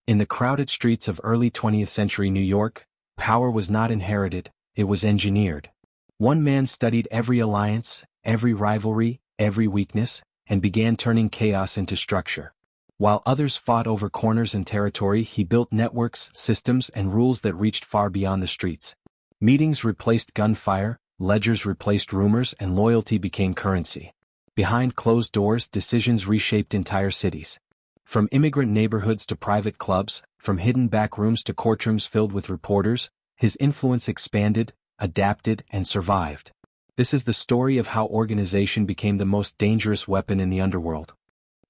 In the crowded streets of early 20th century New York, power was not inherited, it was engineered. One man studied every alliance, every rivalry, every weakness, and began turning chaos into structure. While others fought over corners and territory, he built networks, systems, and rules that reached far beyond the streets. Meetings replaced gunfire, ledgers replaced rumors, and loyalty became currency. Behind closed doors, decisions reshaped entire cities. From immigrant neighborhoods to private clubs, from hidden back rooms to courtrooms filled with reporters, his influence expanded, adapted, and survived. This is the story of how organization became the most dangerous weapon in the underworld.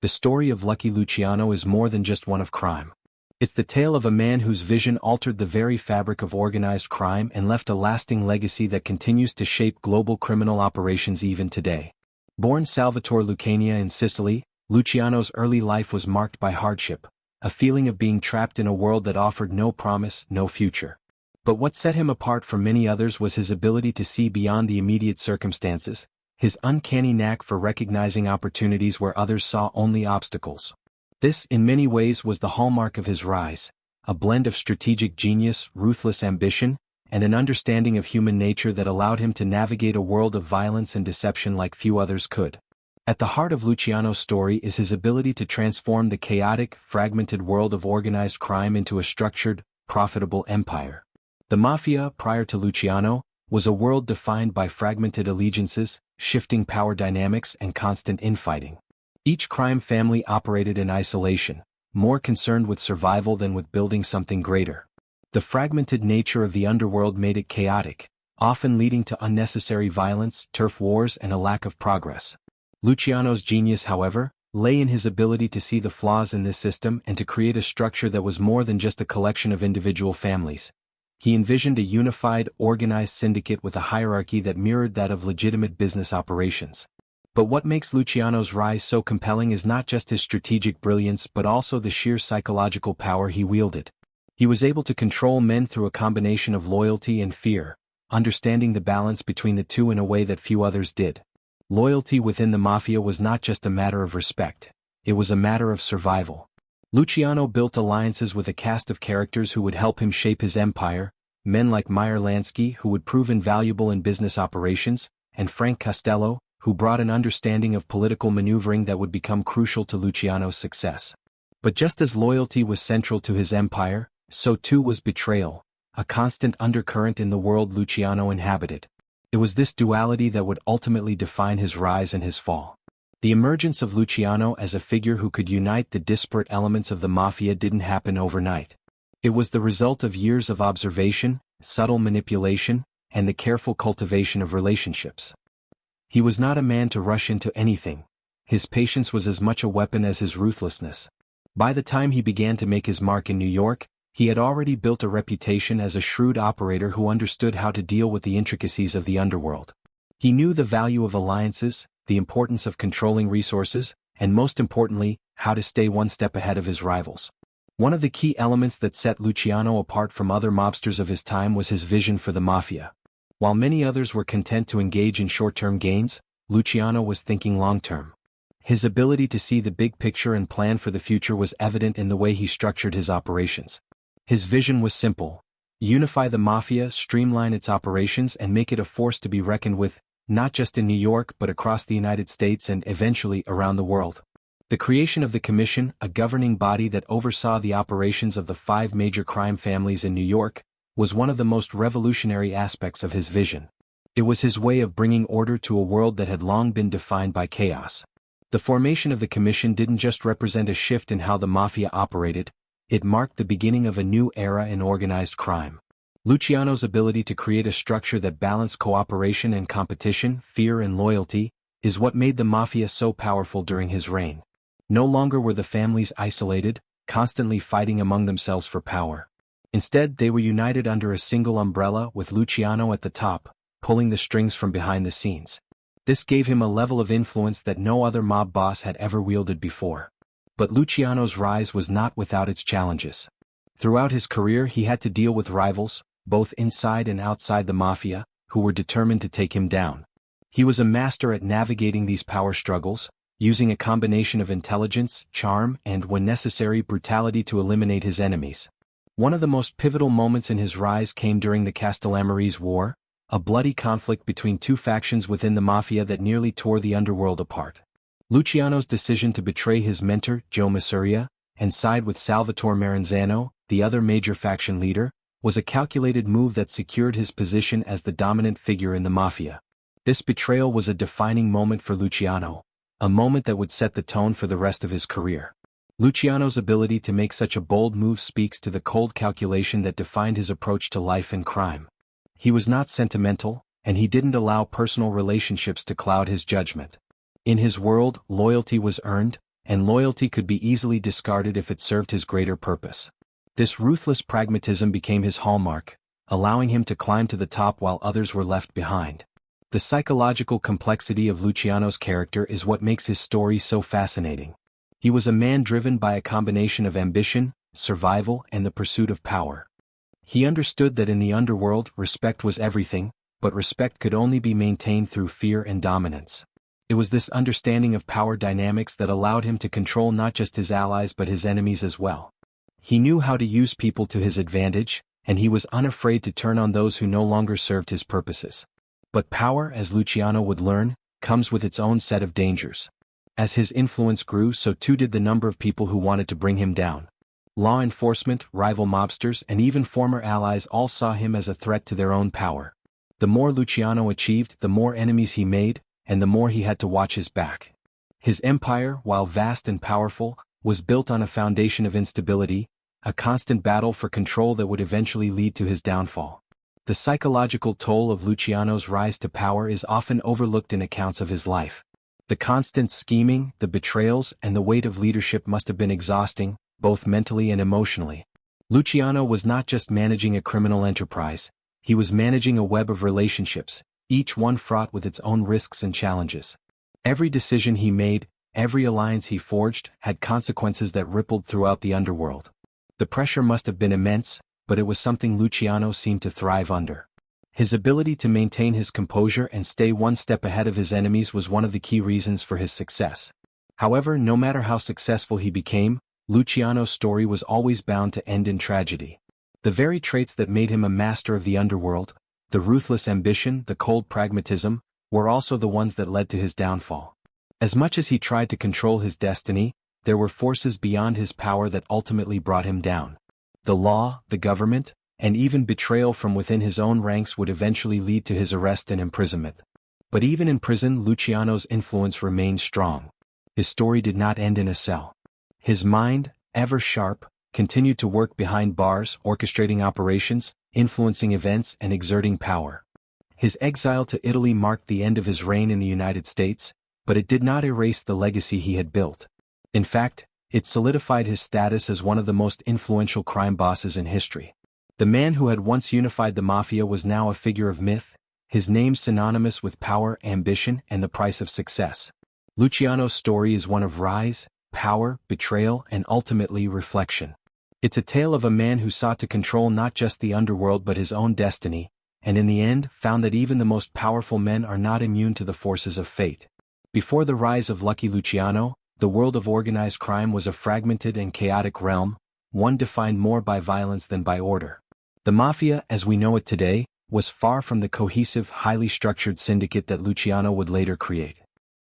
The story of Lucky Luciano is more than just one of crime. It's the tale of a man whose vision altered the very fabric of organized crime and left a lasting legacy that continues to shape global criminal operations even today. Born Salvatore Lucania in Sicily, Luciano's early life was marked by hardship, a feeling of being trapped in a world that offered no promise, no future. But what set him apart from many others was his ability to see beyond the immediate circumstances, his uncanny knack for recognizing opportunities where others saw only obstacles. This, in many ways, was the hallmark of his rise, a blend of strategic genius, ruthless ambition, and an understanding of human nature that allowed him to navigate a world of violence and deception like few others could. At the heart of Luciano's story is his ability to transform the chaotic, fragmented world of organized crime into a structured, profitable empire. The Mafia, prior to Luciano, was a world defined by fragmented allegiances, shifting power dynamics, and constant infighting. Each crime family operated in isolation, more concerned with survival than with building something greater. The fragmented nature of the underworld made it chaotic, often leading to unnecessary violence, turf wars, and a lack of progress. Luciano's genius, however, lay in his ability to see the flaws in this system and to create a structure that was more than just a collection of individual families. He envisioned a unified, organized syndicate with a hierarchy that mirrored that of legitimate business operations. But what makes Luciano's rise so compelling is not just his strategic brilliance but also the sheer psychological power he wielded. He was able to control men through a combination of loyalty and fear, understanding the balance between the two in a way that few others did. Loyalty within the Mafia was not just a matter of respect, it was a matter of survival. Luciano built alliances with a cast of characters who would help him shape his empire, men like Meyer Lansky, who would prove invaluable in business operations, and Frank Costello, who brought an understanding of political maneuvering that would become crucial to Luciano's success. But just as loyalty was central to his empire, so too was betrayal, a constant undercurrent in the world Luciano inhabited. It was this duality that would ultimately define his rise and his fall. The emergence of Luciano as a figure who could unite the disparate elements of the Mafia didn't happen overnight. It was the result of years of observation, subtle manipulation, and the careful cultivation of relationships. He was not a man to rush into anything. His patience was as much a weapon as his ruthlessness. By the time he began to make his mark in New York, he had already built a reputation as a shrewd operator who understood how to deal with the intricacies of the underworld. He knew the value of alliances, the importance of controlling resources, and most importantly, how to stay one step ahead of his rivals. One of the key elements that set Luciano apart from other mobsters of his time was his vision for the Mafia. While many others were content to engage in short-term gains, Luciano was thinking long-term. His ability to see the big picture and plan for the future was evident in the way he structured his operations. His vision was simple: unify the Mafia, streamline its operations, and make it a force to be reckoned with, not just in New York but across the United States and eventually around the world. The creation of the Commission, a governing body that oversaw the operations of the 5 major crime families in New York, was one of the most revolutionary aspects of his vision. It was his way of bringing order to a world that had long been defined by chaos. The formation of the Commission didn't just represent a shift in how the Mafia operated, it marked the beginning of a new era in organized crime. Luciano's ability to create a structure that balanced cooperation and competition, fear and loyalty, is what made the Mafia so powerful during his reign. No longer were the families isolated, constantly fighting among themselves for power. Instead, they were united under a single umbrella, with Luciano at the top, pulling the strings from behind the scenes. This gave him a level of influence that no other mob boss had ever wielded before. But Luciano's rise was not without its challenges. Throughout his career he had to deal with rivals, both inside and outside the Mafia, who were determined to take him down. He was a master at navigating these power struggles, using a combination of intelligence, charm, and, when necessary, brutality to eliminate his enemies. One of the most pivotal moments in his rise came during the Castellamarese War, a bloody conflict between two factions within the Mafia that nearly tore the underworld apart. Luciano's decision to betray his mentor, Joe Masuria, and side with Salvatore Maranzano, the other major faction leader, was a calculated move that secured his position as the dominant figure in the Mafia. This betrayal was a defining moment for Luciano, a moment that would set the tone for the rest of his career. Luciano's ability to make such a bold move speaks to the cold calculation that defined his approach to life and crime. He was not sentimental, and he didn't allow personal relationships to cloud his judgment. In his world, loyalty was earned, and loyalty could be easily discarded if it served his greater purpose. This ruthless pragmatism became his hallmark, allowing him to climb to the top while others were left behind. The psychological complexity of Luciano's character is what makes his story so fascinating. He was a man driven by a combination of ambition, survival, and the pursuit of power. He understood that in the underworld, respect was everything, but respect could only be maintained through fear and dominance. It was this understanding of power dynamics that allowed him to control not just his allies but his enemies as well. He knew how to use people to his advantage, and he was unafraid to turn on those who no longer served his purposes. But power, as Luciano would learn, comes with its own set of dangers. As his influence grew, so too did the number of people who wanted to bring him down. Law enforcement, rival mobsters, and even former allies all saw him as a threat to their own power. The more Luciano achieved, the more enemies he made, and the more he had to watch his back. His empire, while vast and powerful, was built on a foundation of instability, a constant battle for control that would eventually lead to his downfall. The psychological toll of Luciano's rise to power is often overlooked in accounts of his life. The constant scheming, the betrayals, and the weight of leadership must have been exhausting, both mentally and emotionally. Luciano was not just managing a criminal enterprise, he was managing a web of relationships, each one fraught with its own risks and challenges. Every decision he made, every alliance he forged, had consequences that rippled throughout the underworld. The pressure must have been immense, but it was something Luciano seemed to thrive under. His ability to maintain his composure and stay one step ahead of his enemies was one of the key reasons for his success. However, no matter how successful he became, Luciano's story was always bound to end in tragedy. The very traits that made him a master of the underworld, the ruthless ambition, the cold pragmatism, were also the ones that led to his downfall. As much as he tried to control his destiny, there were forces beyond his power that ultimately brought him down. The law, the government, and even betrayal from within his own ranks would eventually lead to his arrest and imprisonment. But even in prison, Luciano's influence remained strong. His story did not end in a cell. His mind, ever sharp, continued to work behind bars, orchestrating operations, influencing events, and exerting power. His exile to Italy marked the end of his reign in the United States, but it did not erase the legacy he had built. In fact, it solidified his status as one of the most influential crime bosses in history. The man who had once unified the Mafia was now a figure of myth, his name synonymous with power, ambition, and the price of success. Luciano's story is one of rise, power, betrayal, and ultimately reflection. It's a tale of a man who sought to control not just the underworld but his own destiny, and in the end found that even the most powerful men are not immune to the forces of fate. Before the rise of Lucky Luciano, the world of organized crime was a fragmented and chaotic realm, one defined more by violence than by order. The Mafia, as we know it today, was far from the cohesive, highly structured syndicate that Luciano would later create.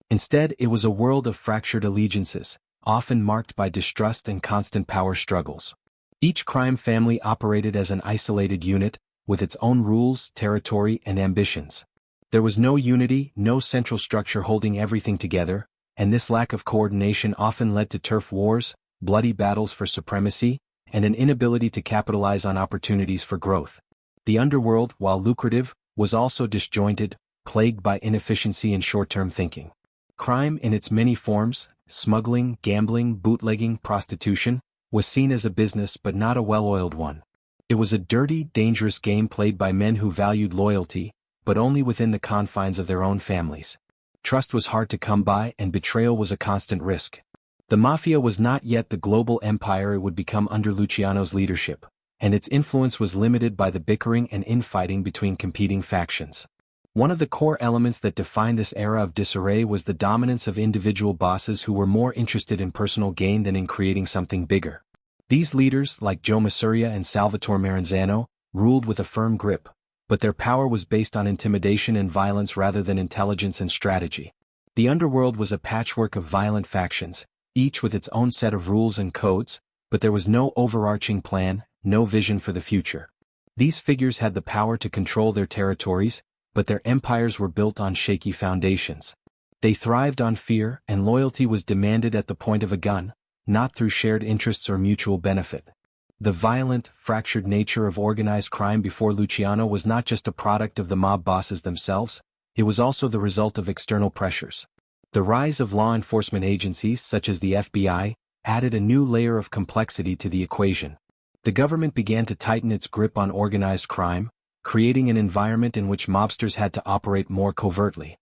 Instead, it was a world of fractured allegiances, often marked by distrust and constant power struggles. Each crime family operated as an isolated unit, with its own rules, territory, and ambitions. There was no unity, no central structure holding everything together, and this lack of coordination often led to turf wars, bloody battles for supremacy, and an inability to capitalize on opportunities for growth. The underworld, while lucrative, was also disjointed, plagued by inefficiency and short-term thinking. Crime in its many forms, smuggling, gambling, bootlegging, prostitution, was seen as a business but not a well-oiled one. It was a dirty, dangerous game played by men who valued loyalty, but only within the confines of their own families. Trust was hard to come by and betrayal was a constant risk. The Mafia was not yet the global empire it would become under Luciano's leadership, and its influence was limited by the bickering and infighting between competing factions. One of the core elements that defined this era of disarray was the dominance of individual bosses who were more interested in personal gain than in creating something bigger. These leaders, like Joe Masuria and Salvatore Maranzano, ruled with a firm grip, but their power was based on intimidation and violence rather than intelligence and strategy. The underworld was a patchwork of violent factions, each with its own set of rules and codes, but there was no overarching plan, no vision for the future. These figures had the power to control their territories, but their empires were built on shaky foundations. They thrived on fear, and loyalty was demanded at the point of a gun, not through shared interests or mutual benefit. The violent, fractured nature of organized crime before Luciano was not just a product of the mob bosses themselves, it was also the result of external pressures. The rise of law enforcement agencies such as the FBI added a new layer of complexity to the equation. The government began to tighten its grip on organized crime, creating an environment in which mobsters had to operate more covertly.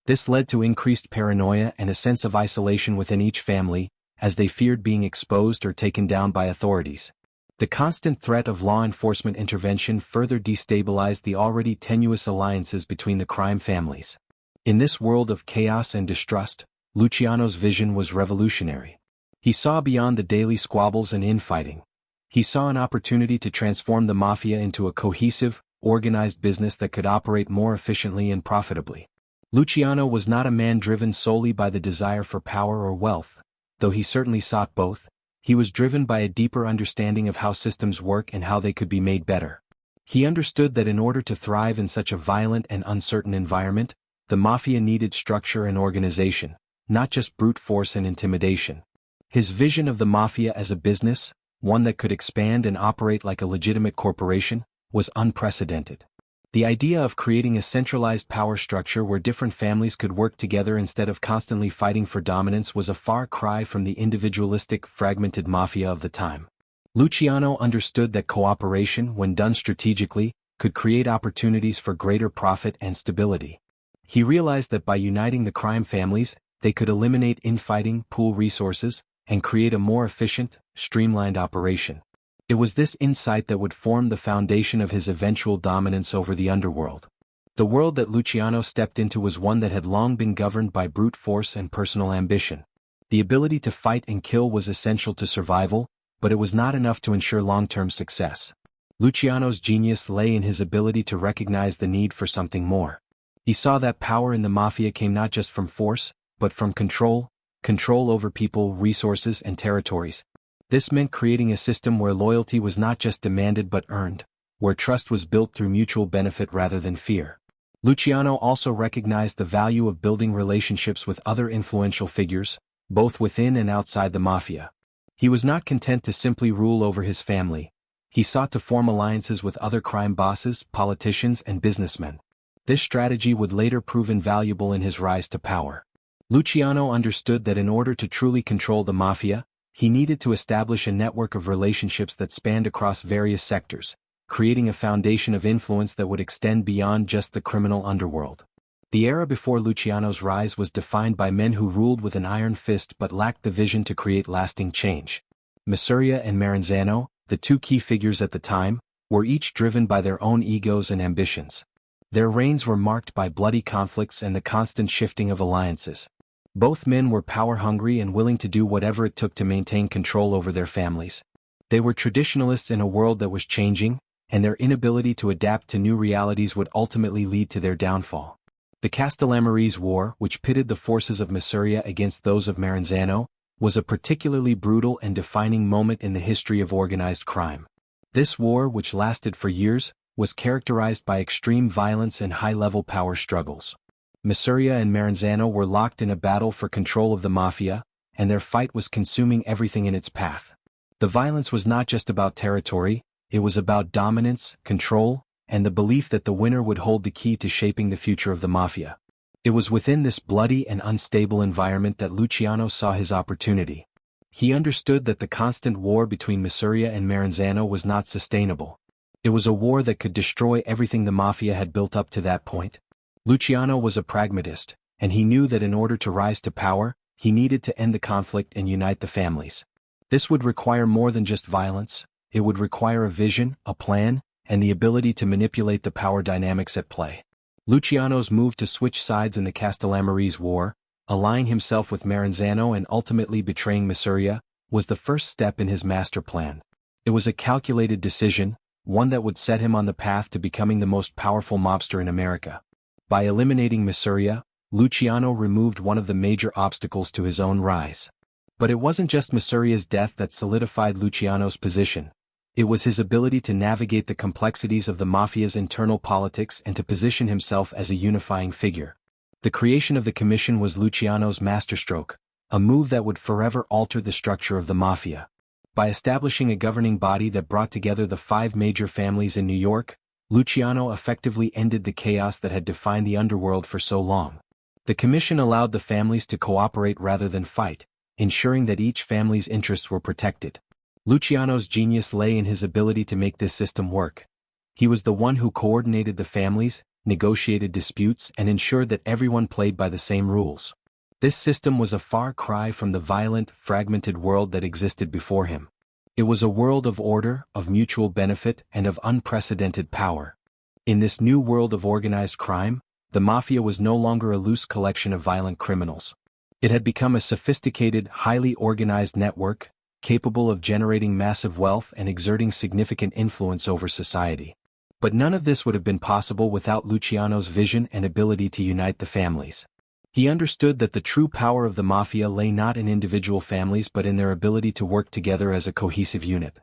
This led to increased paranoia and a sense of isolation within each family, as they feared being exposed or taken down by authorities. The constant threat of law enforcement intervention further destabilized the already tenuous alliances between the crime families. In this world of chaos and distrust, Luciano's vision was revolutionary. He saw beyond the daily squabbles and infighting. He saw an opportunity to transform the Mafia into a cohesive, organized business that could operate more efficiently and profitably. Luciano was not a man driven solely by the desire for power or wealth, though he certainly sought both. He was driven by a deeper understanding of how systems work and how they could be made better. He understood that in order to thrive in such a violent and uncertain environment, the Mafia needed structure and organization, not just brute force and intimidation. His vision of the Mafia as a business, one that could expand and operate like a legitimate corporation, was unprecedented. The idea of creating a centralized power structure where different families could work together instead of constantly fighting for dominance was a far cry from the individualistic, fragmented Mafia of the time. Luciano understood that cooperation, when done strategically, could create opportunities for greater profit and stability. He realized that by uniting the crime families, they could eliminate infighting, pool resources, and create a more efficient, streamlined operation. It was this insight that would form the foundation of his eventual dominance over the underworld. The world that Luciano stepped into was one that had long been governed by brute force and personal ambition. The ability to fight and kill was essential to survival, but it was not enough to ensure long-term success. Luciano's genius lay in his ability to recognize the need for something more. He saw that power in the Mafia came not just from force, but from control over people, resources, and territories. This meant creating a system where loyalty was not just demanded but earned, where trust was built through mutual benefit rather than fear. Luciano also recognized the value of building relationships with other influential figures, both within and outside the Mafia. He was not content to simply rule over his family. He sought to form alliances with other crime bosses, politicians, and businessmen. This strategy would later prove invaluable in his rise to power. Luciano understood that in order to truly control the Mafia, he needed to establish a network of relationships that spanned across various sectors, creating a foundation of influence that would extend beyond just the criminal underworld. The era before Luciano's rise was defined by men who ruled with an iron fist but lacked the vision to create lasting change. Masuria and Maranzano, the two key figures at the time, were each driven by their own egos and ambitions. Their reigns were marked by bloody conflicts and the constant shifting of alliances. Both men were power-hungry and willing to do whatever it took to maintain control over their families. They were traditionalists in a world that was changing, and their inability to adapt to new realities would ultimately lead to their downfall. The Castellamarese War, which pitted the forces of Masuria against those of Maranzano, was a particularly brutal and defining moment in the history of organized crime. This war, which lasted for years, was characterized by extreme violence and high-level power struggles. Masuria and Maranzano were locked in a battle for control of the Mafia, and their fight was consuming everything in its path. The violence was not just about territory, it was about dominance, control, and the belief that the winner would hold the key to shaping the future of the Mafia. It was within this bloody and unstable environment that Luciano saw his opportunity. He understood that the constant war between Masuria and Maranzano was not sustainable. It was a war that could destroy everything the Mafia had built up to that point. Luciano was a pragmatist, and he knew that in order to rise to power, he needed to end the conflict and unite the families. This would require more than just violence, it would require a vision, a plan, and the ability to manipulate the power dynamics at play. Luciano's move to switch sides in the Castellamarese War, allying himself with Maranzano and ultimately betraying Masuria, was the first step in his master plan. It was a calculated decision, one that would set him on the path to becoming the most powerful mobster in America. By eliminating Masuria, Luciano removed one of the major obstacles to his own rise. But it wasn't just Masuria's death that solidified Luciano's position. It was his ability to navigate the complexities of the Mafia's internal politics and to position himself as a unifying figure. The creation of the commission was Luciano's masterstroke, a move that would forever alter the structure of the Mafia. By establishing a governing body that brought together the 5 major families in New York, Luciano effectively ended the chaos that had defined the underworld for so long. The commission allowed the families to cooperate rather than fight, ensuring that each family's interests were protected. Luciano's genius lay in his ability to make this system work. He was the one who coordinated the families, negotiated disputes, and ensured that everyone played by the same rules. This system was a far cry from the violent, fragmented world that existed before him. It was a world of order, of mutual benefit, and of unprecedented power. In this new world of organized crime, the Mafia was no longer a loose collection of violent criminals. It had become a sophisticated, highly organized network, capable of generating massive wealth and exerting significant influence over society. But none of this would have been possible without Luciano's vision and ability to unite the families. He understood that the true power of the Mafia lay not in individual families but in their ability to work together as a cohesive unit.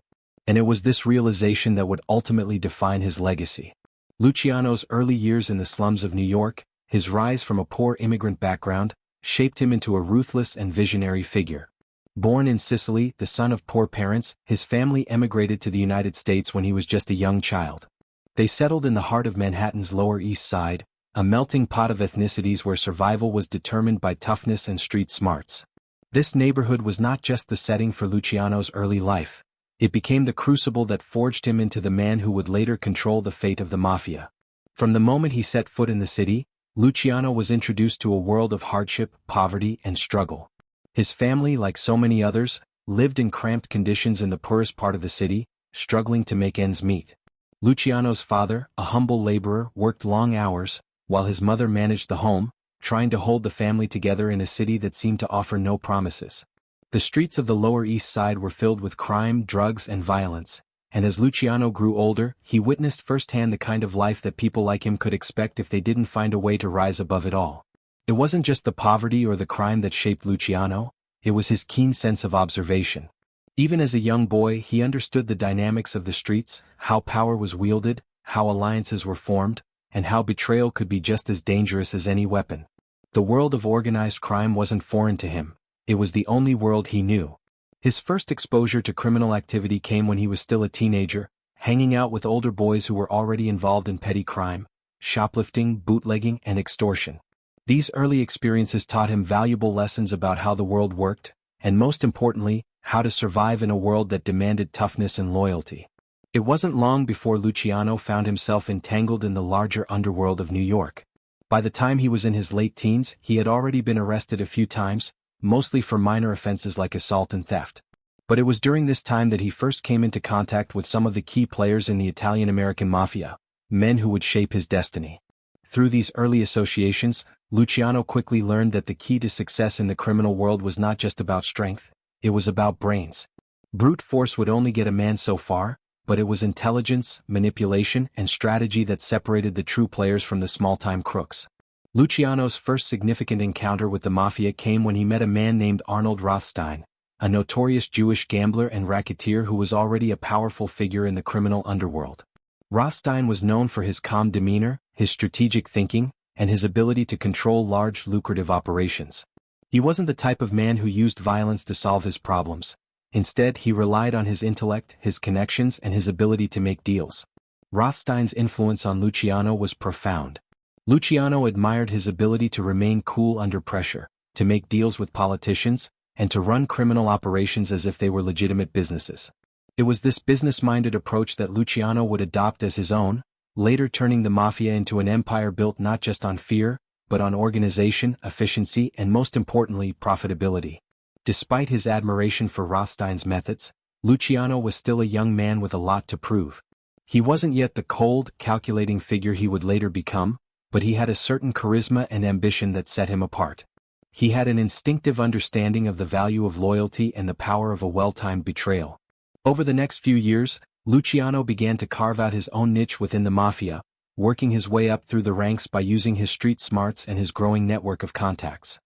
And it was this realization that would ultimately define his legacy. Luciano's early years in the slums of New York, his rise from a poor immigrant background, shaped him into a ruthless and visionary figure. Born in Sicily, the son of poor parents, his family emigrated to the United States when he was just a young child. They settled in the heart of Manhattan's Lower East Side, a melting pot of ethnicities where survival was determined by toughness and street smarts. This neighborhood was not just the setting for Luciano's early life. It became the crucible that forged him into the man who would later control the fate of the Mafia. From the moment he set foot in the city, Luciano was introduced to a world of hardship, poverty, and struggle. His family, like so many others, lived in cramped conditions in the poorest part of the city, struggling to make ends meet. Luciano's father, a humble laborer, worked long hours, while his mother managed the home, trying to hold the family together in a city that seemed to offer no promises. The streets of the Lower East Side were filled with crime, drugs, and violence, and as Luciano grew older, he witnessed firsthand the kind of life that people like him could expect if they didn't find a way to rise above it all. It wasn't just the poverty or the crime that shaped Luciano, it was his keen sense of observation. Even as a young boy, he understood the dynamics of the streets, how power was wielded, how alliances were formed, and how betrayal could be just as dangerous as any weapon. The world of organized crime wasn't foreign to him, it was the only world he knew. His first exposure to criminal activity came when he was still a teenager, hanging out with older boys who were already involved in petty crime, shoplifting, bootlegging, and extortion. These early experiences taught him valuable lessons about how the world worked, and most importantly, how to survive in a world that demanded toughness and loyalty. It wasn't long before Luciano found himself entangled in the larger underworld of New York. By the time he was in his late teens, he had already been arrested a few times, mostly for minor offenses like assault and theft. But it was during this time that he first came into contact with some of the key players in the Italian-American Mafia, men who would shape his destiny. Through these early associations, Luciano quickly learned that the key to success in the criminal world was not just about strength, it was about brains. Brute force would only get a man so far, but it was intelligence, manipulation, and strategy that separated the true players from the small-time crooks. Luciano's first significant encounter with the Mafia came when he met a man named Arnold Rothstein, a notorious Jewish gambler and racketeer who was already a powerful figure in the criminal underworld. Rothstein was known for his calm demeanor, his strategic thinking, and his ability to control large, lucrative operations. He wasn't the type of man who used violence to solve his problems. Instead, he relied on his intellect, his connections, and his ability to make deals. Rothstein's influence on Luciano was profound. Luciano admired his ability to remain cool under pressure, to make deals with politicians, and to run criminal operations as if they were legitimate businesses. It was this business-minded approach that Luciano would adopt as his own, later turning the Mafia into an empire built not just on fear, but on organization, efficiency, and most importantly, profitability. Despite his admiration for Rothstein's methods, Luciano was still a young man with a lot to prove. He wasn't yet the cold, calculating figure he would later become, but he had a certain charisma and ambition that set him apart. He had an instinctive understanding of the value of loyalty and the power of a well-timed betrayal. Over the next few years, Luciano began to carve out his own niche within the Mafia, working his way up through the ranks by using his street smarts and his growing network of contacts.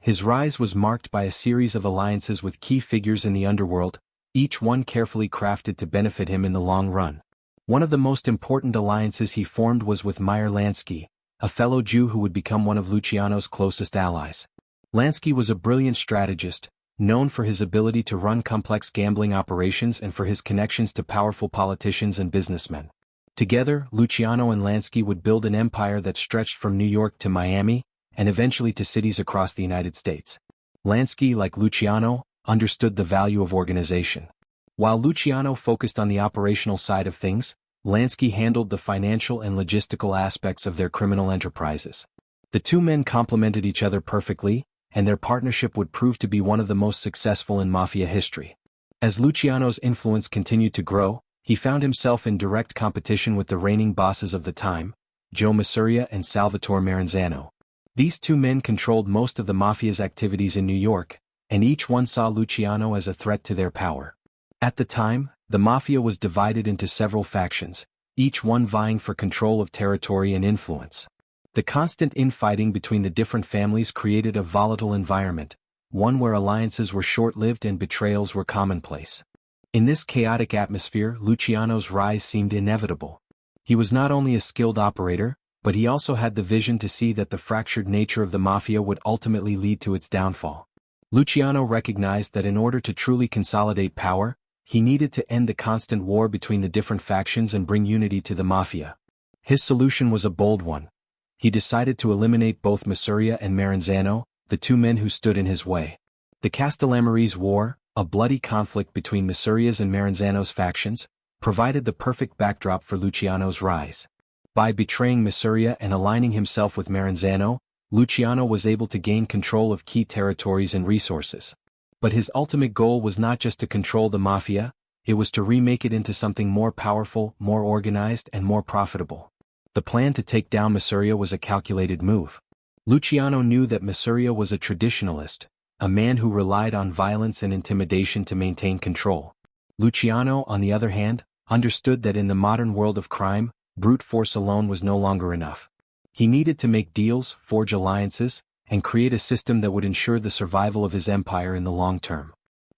His rise was marked by a series of alliances with key figures in the underworld, each one carefully crafted to benefit him in the long run. One of the most important alliances he formed was with Meyer Lansky, a fellow Jew who would become one of Luciano's closest allies. Lansky was a brilliant strategist, known for his ability to run complex gambling operations and for his connections to powerful politicians and businessmen. Together, Luciano and Lansky would build an empire that stretched from New York to Miami, and eventually to cities across the United States. Lansky, like Luciano, understood the value of organization. While Luciano focused on the operational side of things, Lansky handled the financial and logistical aspects of their criminal enterprises. The two men complemented each other perfectly, and their partnership would prove to be one of the most successful in Mafia history. As Luciano's influence continued to grow, he found himself in direct competition with the reigning bosses of the time, Joe Masuria and Salvatore Maranzano. These two men controlled most of the Mafia's activities in New York, and each one saw Luciano as a threat to their power. At the time, the Mafia was divided into several factions, each one vying for control of territory and influence. The constant infighting between the different families created a volatile environment, one where alliances were short-lived and betrayals were commonplace. In this chaotic atmosphere, Luciano's rise seemed inevitable. He was not only a skilled operator, but he also had the vision to see that the fractured nature of the Mafia would ultimately lead to its downfall. Luciano recognized that in order to truly consolidate power, he needed to end the constant war between the different factions and bring unity to the Mafia. His solution was a bold one. He decided to eliminate both Masuria and Maranzano, the two men who stood in his way. The Castellamarese War, a bloody conflict between Masuria's and Maranzano's factions, provided the perfect backdrop for Luciano's rise. By betraying Masuria and aligning himself with Maranzano, Luciano was able to gain control of key territories and resources. But his ultimate goal was not just to control the Mafia, it was to remake it into something more powerful, more organized, and more profitable. The plan to take down Masuria was a calculated move. Luciano knew that Masuria was a traditionalist, a man who relied on violence and intimidation to maintain control. Luciano, on the other hand, understood that in the modern world of crime, brute force alone was no longer enough. He needed to make deals, forge alliances, and create a system that would ensure the survival of his empire in the long term.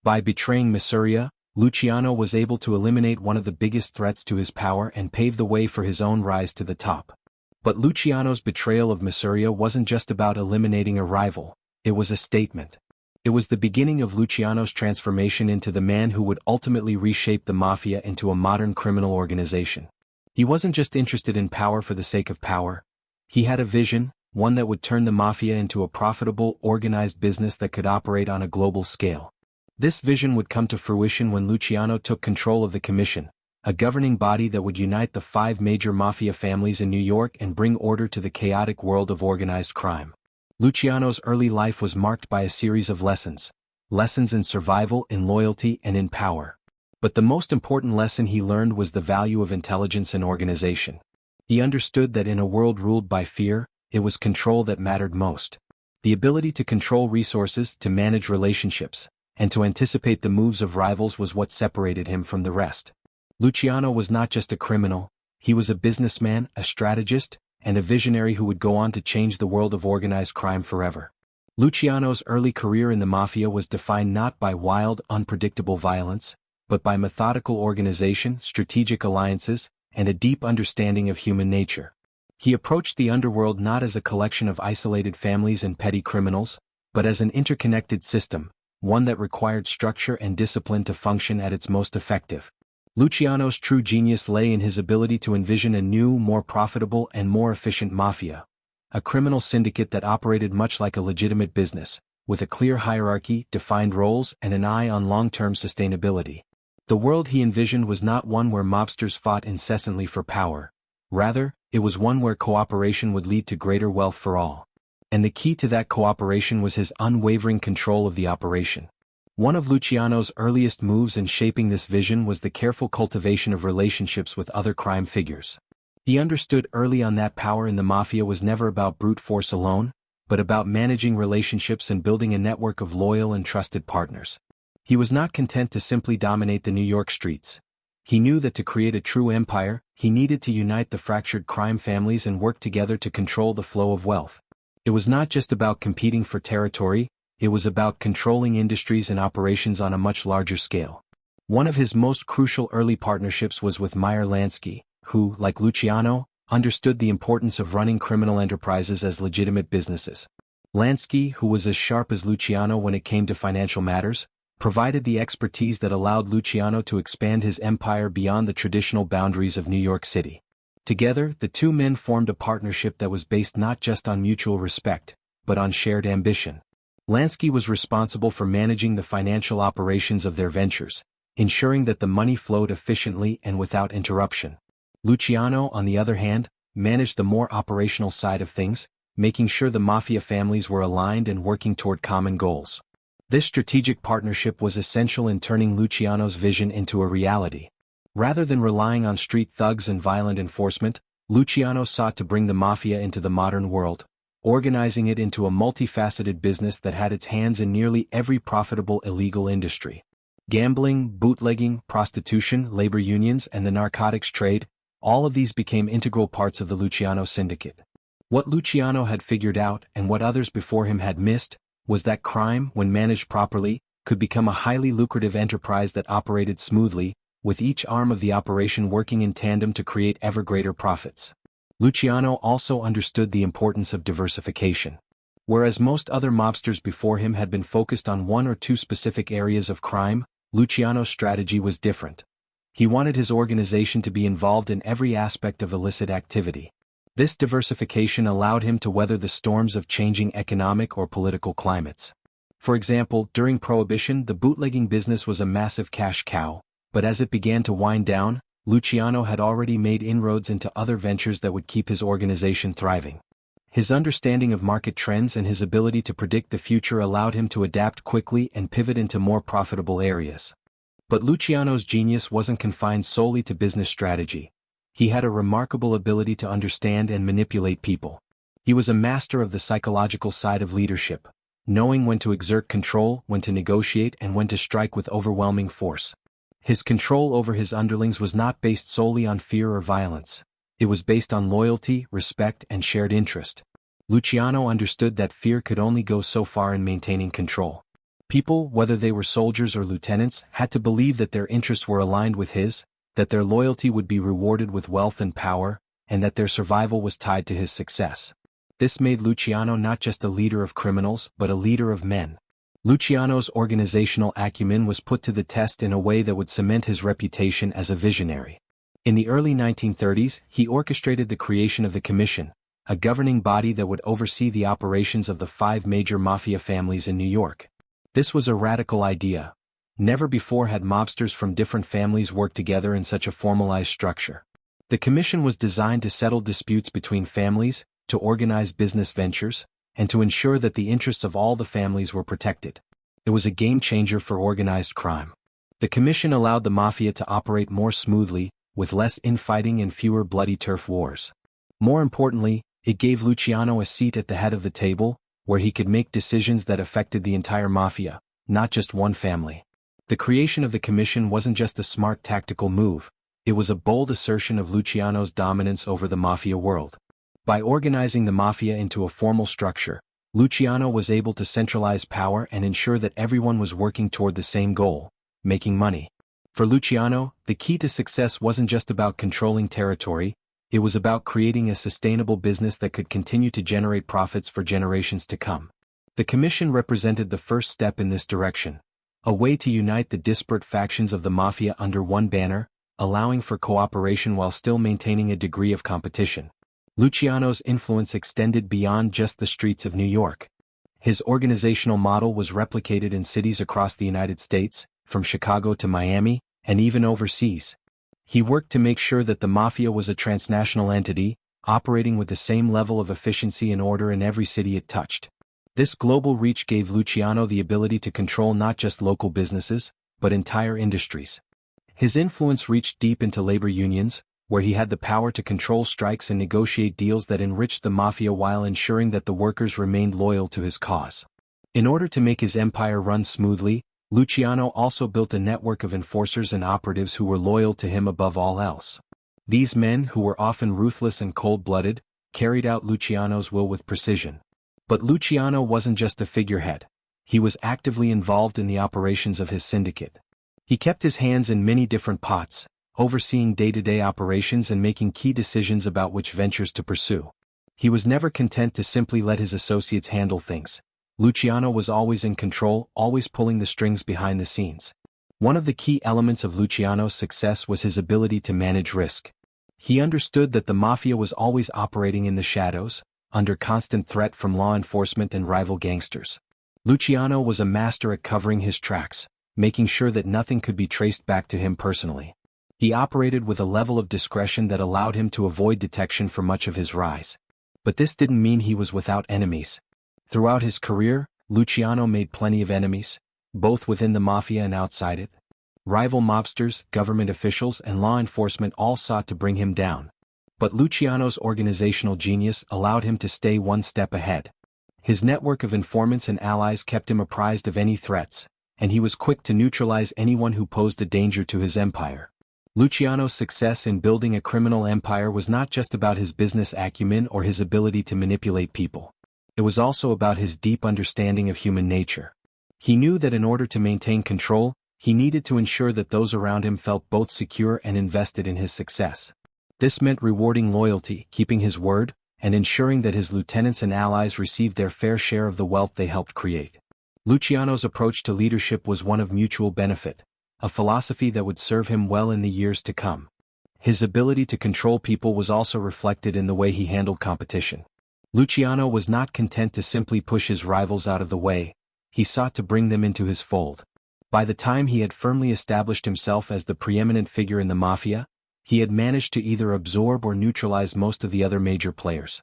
By betraying Masuria, Luciano was able to eliminate one of the biggest threats to his power and pave the way for his own rise to the top. But Luciano's betrayal of Masuria wasn't just about eliminating a rival, it was a statement. It was the beginning of Luciano's transformation into the man who would ultimately reshape the Mafia into a modern criminal organization. He wasn't just interested in power for the sake of power. He had a vision, one that would turn the Mafia into a profitable, organized business that could operate on a global scale. This vision would come to fruition when Luciano took control of the Commission, a governing body that would unite the 5 major Mafia families in New York and bring order to the chaotic world of organized crime. Luciano's early life was marked by a series of lessons in survival, in loyalty, and in power. But the most important lesson he learned was the value of intelligence and organization. He understood that in a world ruled by fear, it was control that mattered most. The ability to control resources, to manage relationships, and to anticipate the moves of rivals was what separated him from the rest. Luciano was not just a criminal, he was a businessman, a strategist, and a visionary who would go on to change the world of organized crime forever. Luciano's early career in the Mafia was defined not by wild, unpredictable violence, but by methodical organization, strategic alliances, and a deep understanding of human nature. He approached the underworld not as a collection of isolated families and petty criminals, but as an interconnected system, one that required structure and discipline to function at its most effective. Luciano's true genius lay in his ability to envision a new, more profitable and more efficient Mafia, a criminal syndicate that operated much like a legitimate business, with a clear hierarchy, defined roles, and an eye on long-term sustainability. The world he envisioned was not one where mobsters fought incessantly for power. Rather, it was one where cooperation would lead to greater wealth for all. And the key to that cooperation was his unwavering control of the operation. One of Luciano's earliest moves in shaping this vision was the careful cultivation of relationships with other crime figures. He understood early on that power in the Mafia was never about brute force alone, but about managing relationships and building a network of loyal and trusted partners. He was not content to simply dominate the New York streets. He knew that to create a true empire, he needed to unite the fractured crime families and work together to control the flow of wealth. It was not just about competing for territory, it was about controlling industries and operations on a much larger scale. One of his most crucial early partnerships was with Meyer Lansky, who, like Luciano, understood the importance of running criminal enterprises as legitimate businesses. Lansky, who was as sharp as Luciano when it came to financial matters, provided the expertise that allowed Luciano to expand his empire beyond the traditional boundaries of New York City. Together, the two men formed a partnership that was based not just on mutual respect, but on shared ambition. Lansky was responsible for managing the financial operations of their ventures, ensuring that the money flowed efficiently and without interruption. Luciano, on the other hand, managed the more operational side of things, making sure the Mafia families were aligned and working toward common goals. This strategic partnership was essential in turning Luciano's vision into a reality. Rather than relying on street thugs and violent enforcement, Luciano sought to bring the Mafia into the modern world, organizing it into a multifaceted business that had its hands in nearly every profitable illegal industry. Gambling, bootlegging, prostitution, labor unions, and the narcotics trade, all of these became integral parts of the Luciano syndicate. What Luciano had figured out, and what others before him had missed, was that crime, when managed properly, could become a highly lucrative enterprise that operated smoothly, with each arm of the operation working in tandem to create ever greater profits. Luciano also understood the importance of diversification. Whereas most other mobsters before him had been focused on one or two specific areas of crime, Luciano's strategy was different. He wanted his organization to be involved in every aspect of illicit activity. This diversification allowed him to weather the storms of changing economic or political climates. For example, during Prohibition, the bootlegging business was a massive cash cow, but as it began to wind down, Luciano had already made inroads into other ventures that would keep his organization thriving. His understanding of market trends and his ability to predict the future allowed him to adapt quickly and pivot into more profitable areas. But Luciano's genius wasn't confined solely to business strategy. He had a remarkable ability to understand and manipulate people. He was a master of the psychological side of leadership, knowing when to exert control, when to negotiate, and when to strike with overwhelming force. His control over his underlings was not based solely on fear or violence. It was based on loyalty, respect, and shared interest. Luciano understood that fear could only go so far in maintaining control. People, whether they were soldiers or lieutenants, had to believe that their interests were aligned with his, that their loyalty would be rewarded with wealth and power, and that their survival was tied to his success. This made Luciano not just a leader of criminals, but a leader of men. Luciano's organizational acumen was put to the test in a way that would cement his reputation as a visionary. In the early 1930s, he orchestrated the creation of the Commission, a governing body that would oversee the operations of the 5 major Mafia families in New York. This was a radical idea. Never before had mobsters from different families worked together in such a formalized structure. The commission was designed to settle disputes between families, to organize business ventures, and to ensure that the interests of all the families were protected. It was a game-changer for organized crime. The commission allowed the Mafia to operate more smoothly, with less infighting and fewer bloody turf wars. More importantly, it gave Luciano a seat at the head of the table, where he could make decisions that affected the entire Mafia, not just one family. The creation of the commission wasn't just a smart tactical move, it was a bold assertion of Luciano's dominance over the Mafia world. By organizing the Mafia into a formal structure, Luciano was able to centralize power and ensure that everyone was working toward the same goal, making money. For Luciano, the key to success wasn't just about controlling territory, it was about creating a sustainable business that could continue to generate profits for generations to come. The commission represented the first step in this direction, a way to unite the disparate factions of the Mafia under one banner, allowing for cooperation while still maintaining a degree of competition. Luciano's influence extended beyond just the streets of New York. His organizational model was replicated in cities across the United States, from Chicago to Miami, and even overseas. He worked to make sure that the Mafia was a transnational entity, operating with the same level of efficiency and order in every city it touched. This global reach gave Luciano the ability to control not just local businesses, but entire industries. His influence reached deep into labor unions, where he had the power to control strikes and negotiate deals that enriched the Mafia while ensuring that the workers remained loyal to his cause. In order to make his empire run smoothly, Luciano also built a network of enforcers and operatives who were loyal to him above all else. These men, who were often ruthless and cold-blooded, carried out Luciano's will with precision. But Luciano wasn't just a figurehead. He was actively involved in the operations of his syndicate. He kept his hands in many different pots, overseeing day-to-day operations and making key decisions about which ventures to pursue. He was never content to simply let his associates handle things. Luciano was always in control, always pulling the strings behind the scenes. One of the key elements of Luciano's success was his ability to manage risk. He understood that the Mafia was always operating in the shadows, under constant threat from law enforcement and rival gangsters. Luciano was a master at covering his tracks, making sure that nothing could be traced back to him personally. He operated with a level of discretion that allowed him to avoid detection for much of his rise. But this didn't mean he was without enemies. Throughout his career, Luciano made plenty of enemies, both within the Mafia and outside it. Rival mobsters, government officials, and law enforcement all sought to bring him down. But Luciano's organizational genius allowed him to stay one step ahead. His network of informants and allies kept him apprised of any threats, and he was quick to neutralize anyone who posed a danger to his empire. Luciano's success in building a criminal empire was not just about his business acumen or his ability to manipulate people. It was also about his deep understanding of human nature. He knew that in order to maintain control, he needed to ensure that those around him felt both secure and invested in his success. This meant rewarding loyalty, keeping his word, and ensuring that his lieutenants and allies received their fair share of the wealth they helped create. Luciano's approach to leadership was one of mutual benefit, a philosophy that would serve him well in the years to come. His ability to control people was also reflected in the way he handled competition. Luciano was not content to simply push his rivals out of the way. He sought to bring them into his fold. By the time he had firmly established himself as the preeminent figure in the Mafia, he had managed to either absorb or neutralize most of the other major players.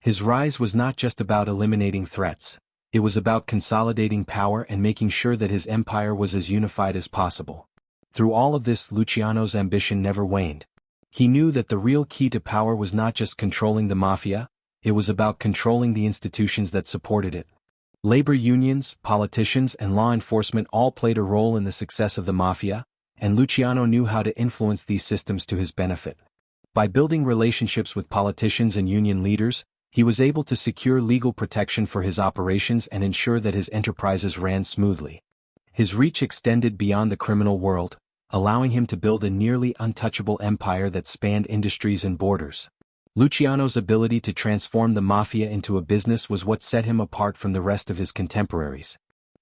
His rise was not just about eliminating threats. It was about consolidating power and making sure that his empire was as unified as possible. Through all of this, Luciano's ambition never waned. He knew that the real key to power was not just controlling the Mafia, it was about controlling the institutions that supported it. Labor unions, politicians, and law enforcement all played a role in the success of the Mafia, and Luciano knew how to influence these systems to his benefit. By building relationships with politicians and union leaders, he was able to secure legal protection for his operations and ensure that his enterprises ran smoothly. His reach extended beyond the criminal world, allowing him to build a nearly untouchable empire that spanned industries and borders. Luciano's ability to transform the Mafia into a business was what set him apart from the rest of his contemporaries.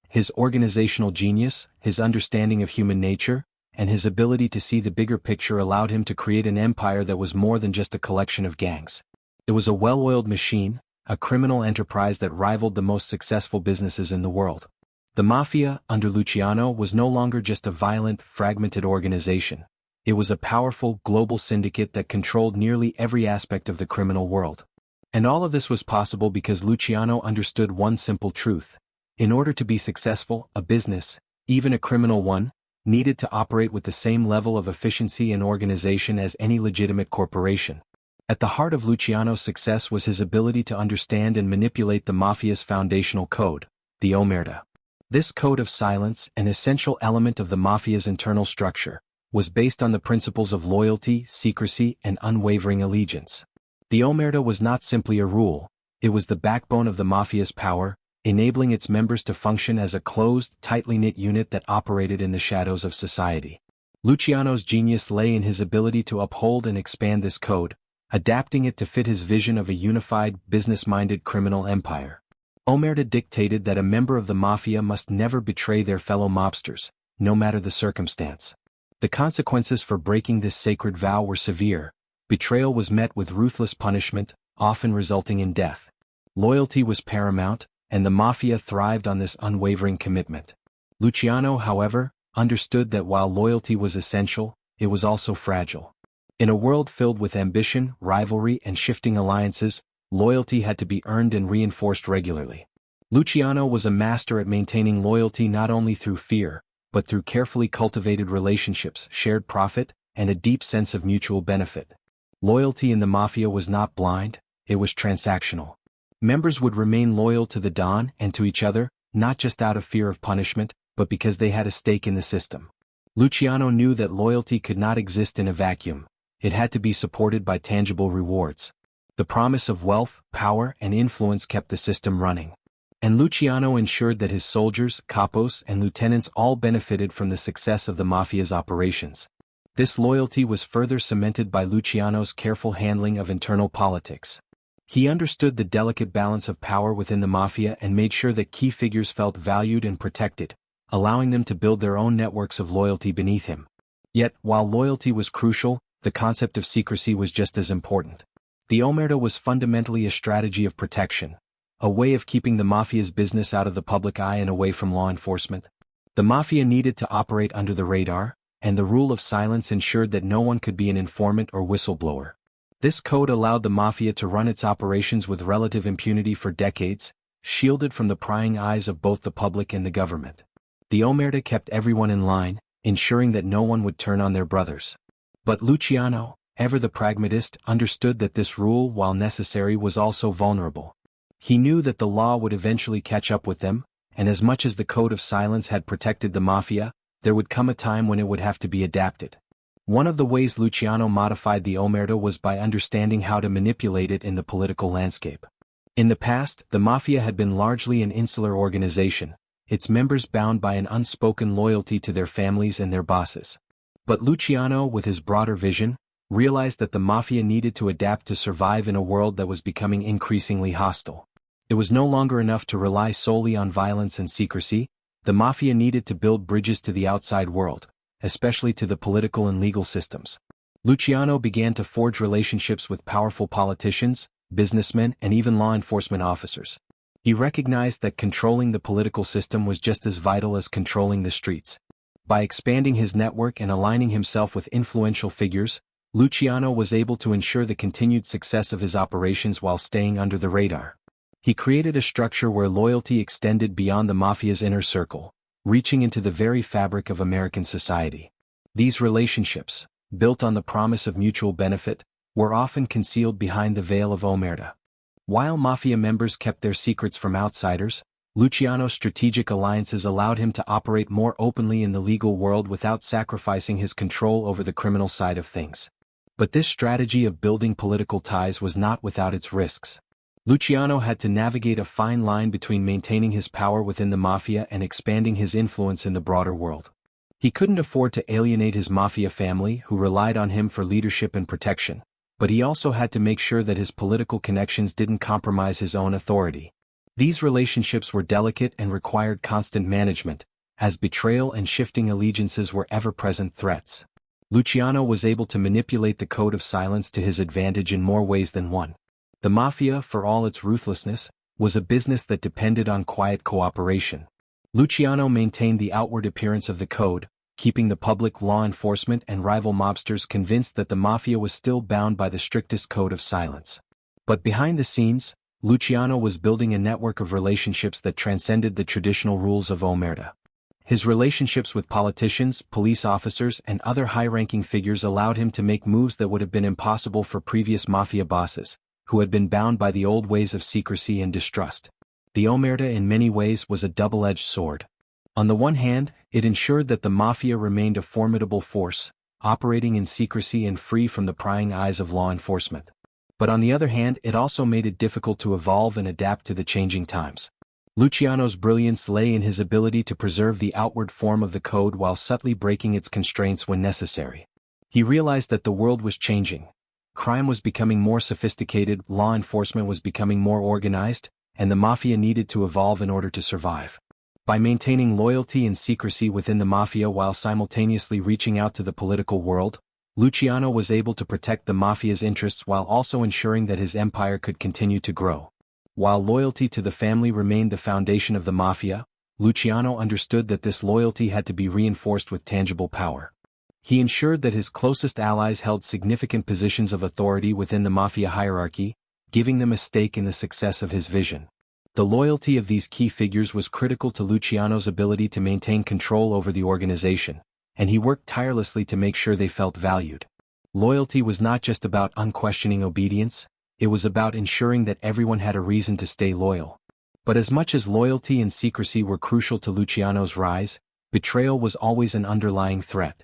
His organizational genius, his understanding of human nature, and his ability to see the bigger picture allowed him to create an empire that was more than just a collection of gangs. It was a well-oiled machine, a criminal enterprise that rivaled the most successful businesses in the world. The Mafia, under Luciano, was no longer just a violent, fragmented organization. It was a powerful, global syndicate that controlled nearly every aspect of the criminal world. And all of this was possible because Luciano understood one simple truth. In order to be successful, a business, even a criminal one, needed to operate with the same level of efficiency and organization as any legitimate corporation. At the heart of Luciano's success was his ability to understand and manipulate the Mafia's foundational code, the omerta. This code of silence, an essential element of the Mafia's internal structure, was based on the principles of loyalty, secrecy, and unwavering allegiance. The omerta was not simply a rule, it was the backbone of the Mafia's power, enabling its members to function as a closed, tightly knit unit that operated in the shadows of society. Luciano's genius lay in his ability to uphold and expand this code, adapting it to fit his vision of a unified, business-minded criminal empire. Omerta dictated that a member of the Mafia must never betray their fellow mobsters, no matter the circumstance. The consequences for breaking this sacred vow were severe. Betrayal was met with ruthless punishment, often resulting in death. Loyalty was paramount, and the Mafia thrived on this unwavering commitment. Luciano, however, understood that while loyalty was essential, it was also fragile. In a world filled with ambition, rivalry, and shifting alliances, loyalty had to be earned and reinforced regularly. Luciano was a master at maintaining loyalty not only through fear, but through carefully cultivated relationships, shared profit, and a deep sense of mutual benefit. Loyalty in the Mafia was not blind, it was transactional. Members would remain loyal to the Don and to each other, not just out of fear of punishment, but because they had a stake in the system. Luciano knew that loyalty could not exist in a vacuum. It had to be supported by tangible rewards. The promise of wealth, power, and influence kept the system running. And Luciano ensured that his soldiers, capos, and lieutenants all benefited from the success of the Mafia's operations. This loyalty was further cemented by Luciano's careful handling of internal politics. He understood the delicate balance of power within the Mafia and made sure that key figures felt valued and protected, allowing them to build their own networks of loyalty beneath him. Yet, while loyalty was crucial, the concept of secrecy was just as important. The omerta was fundamentally a strategy of protection, a way of keeping the Mafia's business out of the public eye and away from law enforcement. The Mafia needed to operate under the radar, and the rule of silence ensured that no one could be an informant or whistleblower. This code allowed the Mafia to run its operations with relative impunity for decades, shielded from the prying eyes of both the public and the government. The omerta kept everyone in line, ensuring that no one would turn on their brothers. But Luciano, ever the pragmatist, understood that this rule, while necessary, was also vulnerable. He knew that the law would eventually catch up with them, and as much as the code of silence had protected the Mafia, there would come a time when it would have to be adapted. One of the ways Luciano modified the omerta was by understanding how to manipulate it in the political landscape. In the past, the Mafia had been largely an insular organization, its members bound by an unspoken loyalty to their families and their bosses. But Luciano, with his broader vision, realized that the Mafia needed to adapt to survive in a world that was becoming increasingly hostile. It was no longer enough to rely solely on violence and secrecy. The Mafia needed to build bridges to the outside world, especially to the political and legal systems. Luciano began to forge relationships with powerful politicians, businessmen, and even law enforcement officers. He recognized that controlling the political system was just as vital as controlling the streets. By expanding his network and aligning himself with influential figures, Luciano was able to ensure the continued success of his operations while staying under the radar. He created a structure where loyalty extended beyond the Mafia's inner circle, reaching into the very fabric of American society. These relationships, built on the promise of mutual benefit, were often concealed behind the veil of omerta. While Mafia members kept their secrets from outsiders, Luciano's strategic alliances allowed him to operate more openly in the legal world without sacrificing his control over the criminal side of things. But this strategy of building political ties was not without its risks. Luciano had to navigate a fine line between maintaining his power within the Mafia and expanding his influence in the broader world. He couldn't afford to alienate his Mafia family, who relied on him for leadership and protection, but he also had to make sure that his political connections didn't compromise his own authority. These relationships were delicate and required constant management, as betrayal and shifting allegiances were ever-present threats. Luciano was able to manipulate the code of silence to his advantage in more ways than one. The Mafia, for all its ruthlessness, was a business that depended on quiet cooperation. Luciano maintained the outward appearance of the code, keeping the public, law enforcement, and rival mobsters convinced that the Mafia was still bound by the strictest code of silence. But behind the scenes, Luciano was building a network of relationships that transcended the traditional rules of omerta. His relationships with politicians, police officers, and other high-ranking figures allowed him to make moves that would have been impossible for previous Mafia bosses, who had been bound by the old ways of secrecy and distrust. The omerta in many ways was a double-edged sword. On the one hand, it ensured that the Mafia remained a formidable force, operating in secrecy and free from the prying eyes of law enforcement. But on the other hand, it also made it difficult to evolve and adapt to the changing times. Luciano's brilliance lay in his ability to preserve the outward form of the code while subtly breaking its constraints when necessary. He realized that the world was changing. Crime was becoming more sophisticated, law enforcement was becoming more organized, and the Mafia needed to evolve in order to survive. By maintaining loyalty and secrecy within the Mafia while simultaneously reaching out to the political world, Luciano was able to protect the Mafia's interests while also ensuring that his empire could continue to grow. While loyalty to the family remained the foundation of the Mafia, Luciano understood that this loyalty had to be reinforced with tangible power. He ensured that his closest allies held significant positions of authority within the Mafia hierarchy, giving them a stake in the success of his vision. The loyalty of these key figures was critical to Luciano's ability to maintain control over the organization, and he worked tirelessly to make sure they felt valued. Loyalty was not just about unquestioning obedience, it was about ensuring that everyone had a reason to stay loyal. But as much as loyalty and secrecy were crucial to Luciano's rise, betrayal was always an underlying threat.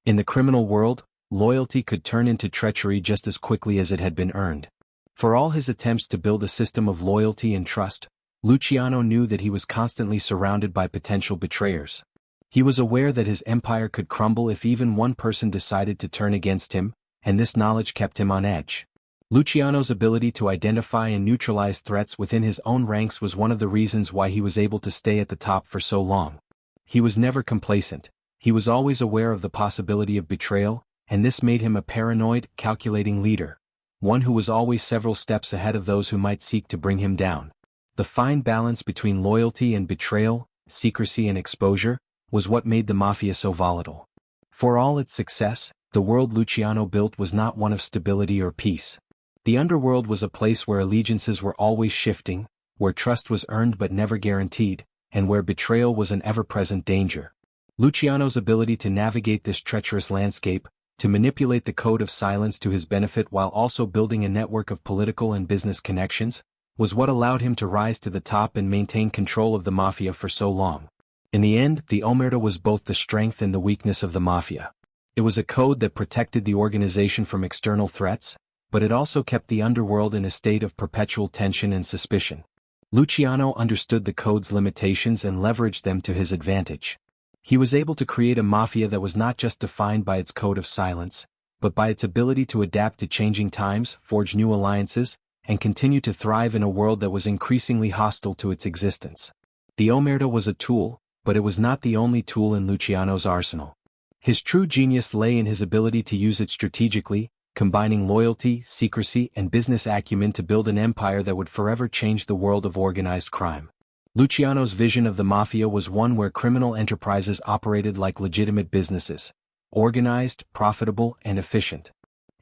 In the criminal world, loyalty could turn into treachery just as quickly as it had been earned. For all his attempts to build a system of loyalty and trust, Luciano knew that he was constantly surrounded by potential betrayers. He was aware that his empire could crumble if even one person decided to turn against him, and this knowledge kept him on edge. Luciano's ability to identify and neutralize threats within his own ranks was one of the reasons why he was able to stay at the top for so long. He was never complacent, he was always aware of the possibility of betrayal, and this made him a paranoid, calculating leader, one who was always several steps ahead of those who might seek to bring him down. The fine balance between loyalty and betrayal, secrecy and exposure, was what made the Mafia so volatile. For all its success, the world Luciano built was not one of stability or peace. The underworld was a place where allegiances were always shifting, where trust was earned but never guaranteed, and where betrayal was an ever-present danger. Luciano's ability to navigate this treacherous landscape, to manipulate the code of silence to his benefit while also building a network of political and business connections, was what allowed him to rise to the top and maintain control of the Mafia for so long. In the end, the Omerta was both the strength and the weakness of the Mafia. It was a code that protected the organization from external threats, but it also kept the underworld in a state of perpetual tension and suspicion. Luciano understood the code's limitations and leveraged them to his advantage. He was able to create a Mafia that was not just defined by its code of silence, but by its ability to adapt to changing times, forge new alliances, and continue to thrive in a world that was increasingly hostile to its existence. The Omerta was a tool, but it was not the only tool in Luciano's arsenal. His true genius lay in his ability to use it strategically, combining loyalty, secrecy, and business acumen to build an empire that would forever change the world of organized crime. Luciano's vision of the Mafia was one where criminal enterprises operated like legitimate businesses, organized, profitable, and efficient.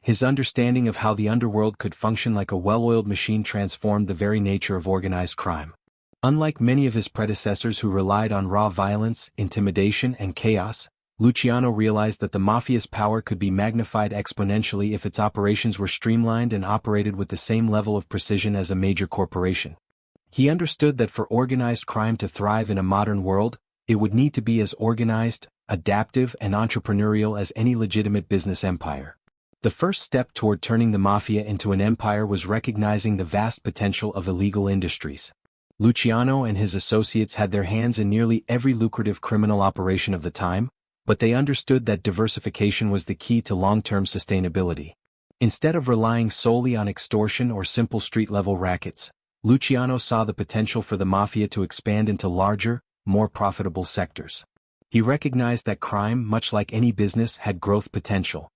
His understanding of how the underworld could function like a well-oiled machine transformed the very nature of organized crime. Unlike many of his predecessors who relied on raw violence, intimidation, and chaos, Luciano realized that the Mafia's power could be magnified exponentially if its operations were streamlined and operated with the same level of precision as a major corporation. He understood that for organized crime to thrive in a modern world, it would need to be as organized, adaptive, and entrepreneurial as any legitimate business empire. The first step toward turning the Mafia into an empire was recognizing the vast potential of illegal industries. Luciano and his associates had their hands in nearly every lucrative criminal operation of the time, but they understood that diversification was the key to long-term sustainability. Instead of relying solely on extortion or simple street-level rackets, Luciano saw the potential for the Mafia to expand into larger, more profitable sectors. He recognized that crime, much like any business, had growth potential.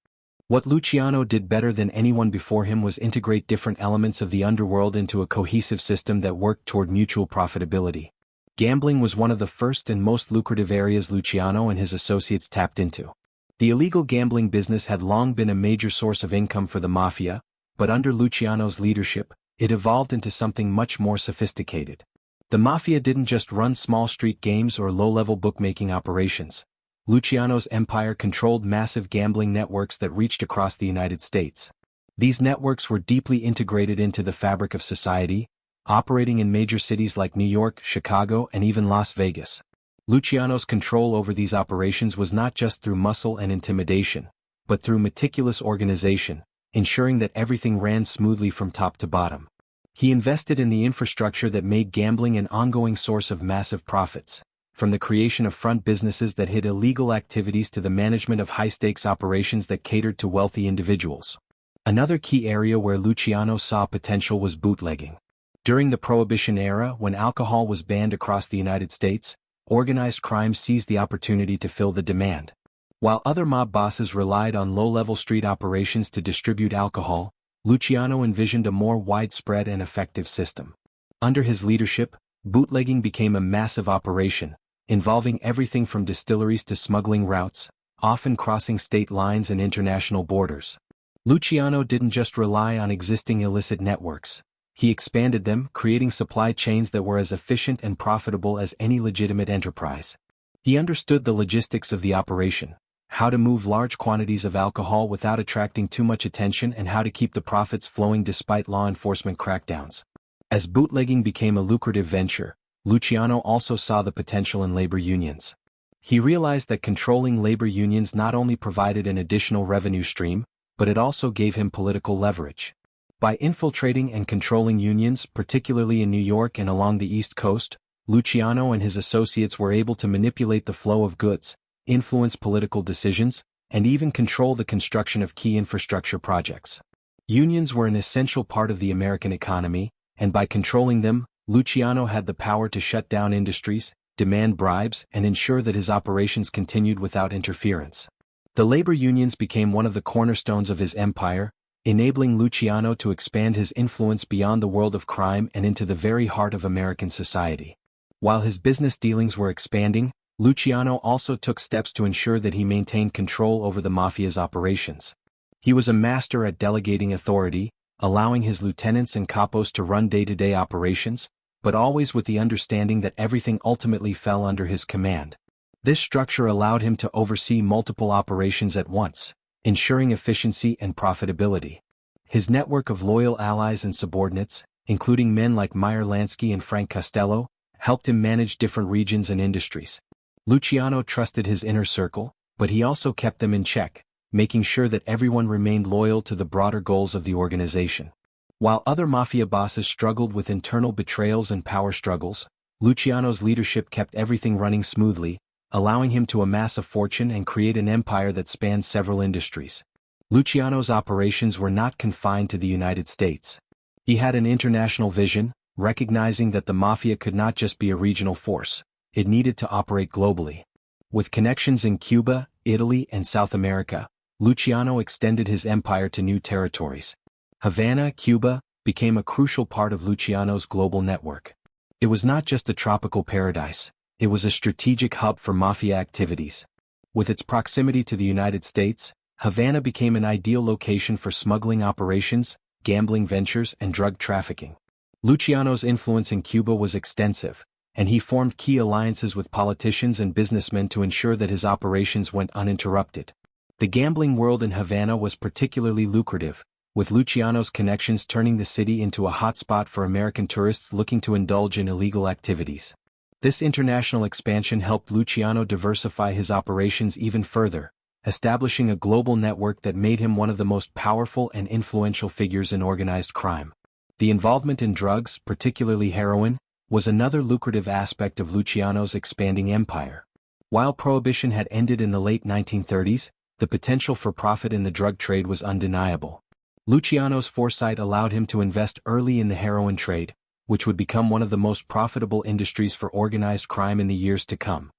What Luciano did better than anyone before him was integrate different elements of the underworld into a cohesive system that worked toward mutual profitability. Gambling was one of the first and most lucrative areas Luciano and his associates tapped into. The illegal gambling business had long been a major source of income for the Mafia, but under Luciano's leadership, it evolved into something much more sophisticated. The Mafia didn't just run small street games or low-level bookmaking operations. Luciano's empire controlled massive gambling networks that reached across the United States. These networks were deeply integrated into the fabric of society, operating in major cities like New York, Chicago, and even Las Vegas. Luciano's control over these operations was not just through muscle and intimidation, but through meticulous organization, ensuring that everything ran smoothly from top to bottom. He invested in the infrastructure that made gambling an ongoing source of massive profits, from the creation of front businesses that hid illegal activities to the management of high-stakes operations that catered to wealthy individuals. Another key area where Luciano saw potential was bootlegging. During the Prohibition era, when alcohol was banned across the United States, organized crime seized the opportunity to fill the demand. While other mob bosses relied on low-level street operations to distribute alcohol, Luciano envisioned a more widespread and effective system. Under his leadership, bootlegging became a massive operation, involving everything from distilleries to smuggling routes, often crossing state lines and international borders. Luciano didn't just rely on existing illicit networks. He expanded them, creating supply chains that were as efficient and profitable as any legitimate enterprise. He understood the logistics of the operation, how to move large quantities of alcohol without attracting too much attention, and how to keep the profits flowing despite law enforcement crackdowns. As bootlegging became a lucrative venture, Luciano also saw the potential in labor unions. He realized that controlling labor unions not only provided an additional revenue stream, but it also gave him political leverage. By infiltrating and controlling unions, particularly in New York and along the East Coast, Luciano and his associates were able to manipulate the flow of goods, influence political decisions, and even control the construction of key infrastructure projects. Unions were an essential part of the American economy, and by controlling them, Luciano had the power to shut down industries, demand bribes, and ensure that his operations continued without interference. The labor unions became one of the cornerstones of his empire, enabling Luciano to expand his influence beyond the world of crime and into the very heart of American society. While his business dealings were expanding, Luciano also took steps to ensure that he maintained control over the Mafia's operations. He was a master at delegating authority, allowing his lieutenants and capos to run day-to-day operations, but always with the understanding that everything ultimately fell under his command. This structure allowed him to oversee multiple operations at once, ensuring efficiency and profitability. His network of loyal allies and subordinates, including men like Meyer Lansky and Frank Costello, helped him manage different regions and industries. Luciano trusted his inner circle, but he also kept them in check, making sure that everyone remained loyal to the broader goals of the organization. While other mafia bosses struggled with internal betrayals and power struggles, Luciano's leadership kept everything running smoothly, allowing him to amass a fortune and create an empire that spanned several industries. Luciano's operations were not confined to the United States. He had an international vision, recognizing that the Mafia could not just be a regional force, it needed to operate globally. With connections in Cuba, Italy, and South America, Luciano extended his empire to new territories. Havana, Cuba, became a crucial part of Luciano's global network. It was not just a tropical paradise, it was a strategic hub for Mafia activities. With its proximity to the United States, Havana became an ideal location for smuggling operations, gambling ventures, and drug trafficking. Luciano's influence in Cuba was extensive, and he formed key alliances with politicians and businessmen to ensure that his operations went uninterrupted. The gambling world in Havana was particularly lucrative, with Luciano's connections turning the city into a hotspot for American tourists looking to indulge in illegal activities. This international expansion helped Luciano diversify his operations even further, establishing a global network that made him one of the most powerful and influential figures in organized crime. The involvement in drugs, particularly heroin, was another lucrative aspect of Luciano's expanding empire. While prohibition had ended in the late 1930s, the potential for profit in the drug trade was undeniable. Luciano's foresight allowed him to invest early in the heroin trade, which would become one of the most profitable industries for organized crime in the years to come.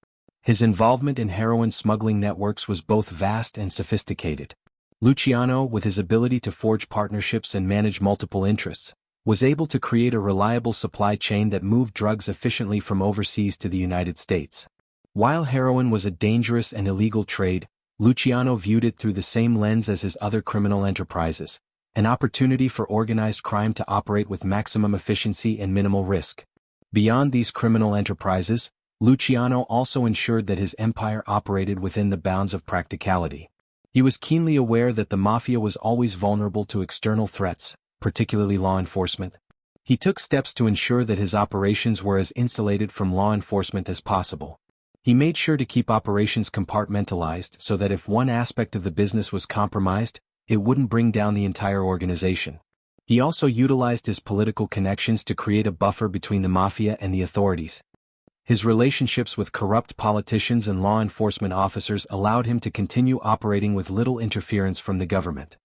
His involvement in heroin smuggling networks was both vast and sophisticated. Luciano, with his ability to forge partnerships and manage multiple interests, was able to create a reliable supply chain that moved drugs efficiently from overseas to the United States. While heroin was a dangerous and illegal trade, Luciano viewed it through the same lens as his other criminal enterprises, an opportunity for organized crime to operate with maximum efficiency and minimal risk. Beyond these criminal enterprises, Luciano also ensured that his empire operated within the bounds of practicality. He was keenly aware that the Mafia was always vulnerable to external threats, particularly law enforcement. He took steps to ensure that his operations were as insulated from law enforcement as possible. He made sure to keep operations compartmentalized so that if one aspect of the business was compromised, it wouldn't bring down the entire organization. He also utilized his political connections to create a buffer between the Mafia and the authorities. His relationships with corrupt politicians and law enforcement officers allowed him to continue operating with little interference from the government.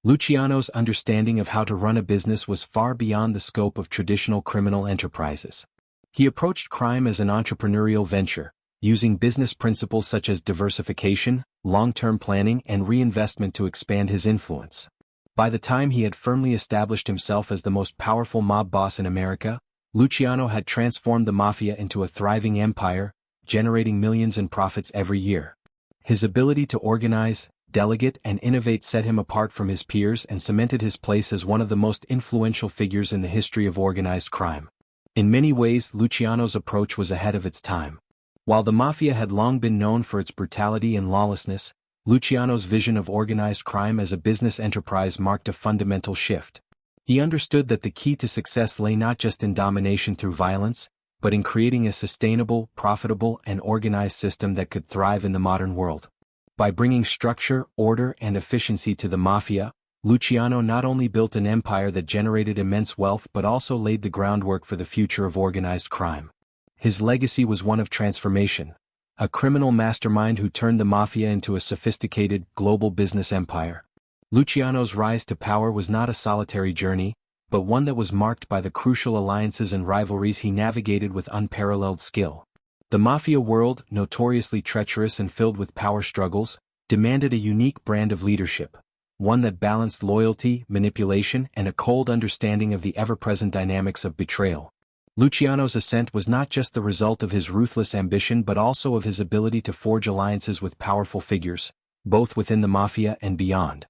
Luciano's understanding of how to run a business was far beyond the scope of traditional criminal enterprises. He approached crime as an entrepreneurial venture, using business principles such as diversification, long-term planning, and reinvestment to expand his influence. By the time he had firmly established himself as the most powerful mob boss in America, Luciano had transformed the Mafia into a thriving empire, generating millions in profits every year. His ability to organize, delegate, and innovate set him apart from his peers and cemented his place as one of the most influential figures in the history of organized crime. In many ways, Luciano's approach was ahead of its time. While the Mafia had long been known for its brutality and lawlessness, Luciano's vision of organized crime as a business enterprise marked a fundamental shift. He understood that the key to success lay not just in domination through violence, but in creating a sustainable, profitable, and organized system that could thrive in the modern world. By bringing structure, order, and efficiency to the Mafia, Luciano not only built an empire that generated immense wealth but also laid the groundwork for the future of organized crime. His legacy was one of transformation, a criminal mastermind who turned the Mafia into a sophisticated, global business empire. Luciano's rise to power was not a solitary journey, but one that was marked by the crucial alliances and rivalries he navigated with unparalleled skill. The Mafia world, notoriously treacherous and filled with power struggles, demanded a unique brand of leadership, one that balanced loyalty, manipulation, and a cold understanding of the ever-present dynamics of betrayal. Luciano's ascent was not just the result of his ruthless ambition but also of his ability to forge alliances with powerful figures, both within the Mafia and beyond.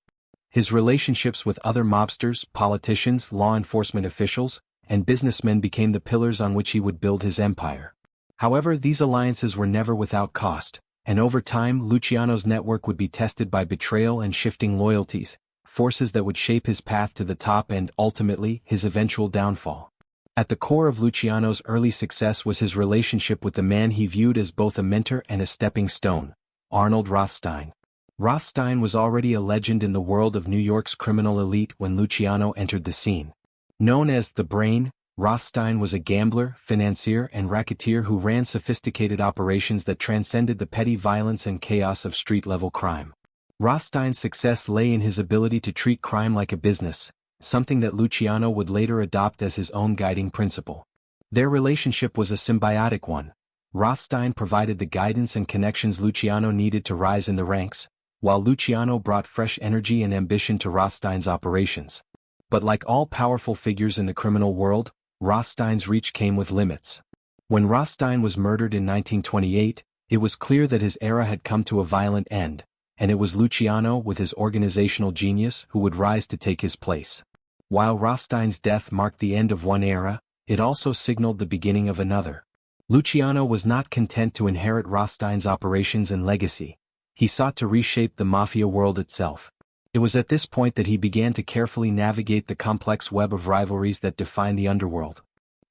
His relationships with other mobsters, politicians, law enforcement officials, and businessmen became the pillars on which he would build his empire. However, these alliances were never without cost, and over time Luciano's network would be tested by betrayal and shifting loyalties, forces that would shape his path to the top and, ultimately, his eventual downfall. At the core of Luciano's early success was his relationship with the man he viewed as both a mentor and a stepping stone, Arnold Rothstein. Rothstein was already a legend in the world of New York's criminal elite when Luciano entered the scene. Known as the Brain, Rothstein was a gambler, financier, and racketeer who ran sophisticated operations that transcended the petty violence and chaos of street-level crime. Rothstein's success lay in his ability to treat crime like a business, something that Luciano would later adopt as his own guiding principle. Their relationship was a symbiotic one. Rothstein provided the guidance and connections Luciano needed to rise in the ranks, while Luciano brought fresh energy and ambition to Rothstein's operations. But like all powerful figures in the criminal world, Rothstein's reach came with limits. When Rothstein was murdered in 1928, it was clear that his era had come to a violent end, and it was Luciano, with his organizational genius, who would rise to take his place. While Rothstein's death marked the end of one era, it also signaled the beginning of another. Luciano was not content to inherit Rothstein's operations and legacy. He sought to reshape the Mafia world itself. It was at this point that he began to carefully navigate the complex web of rivalries that defined the underworld.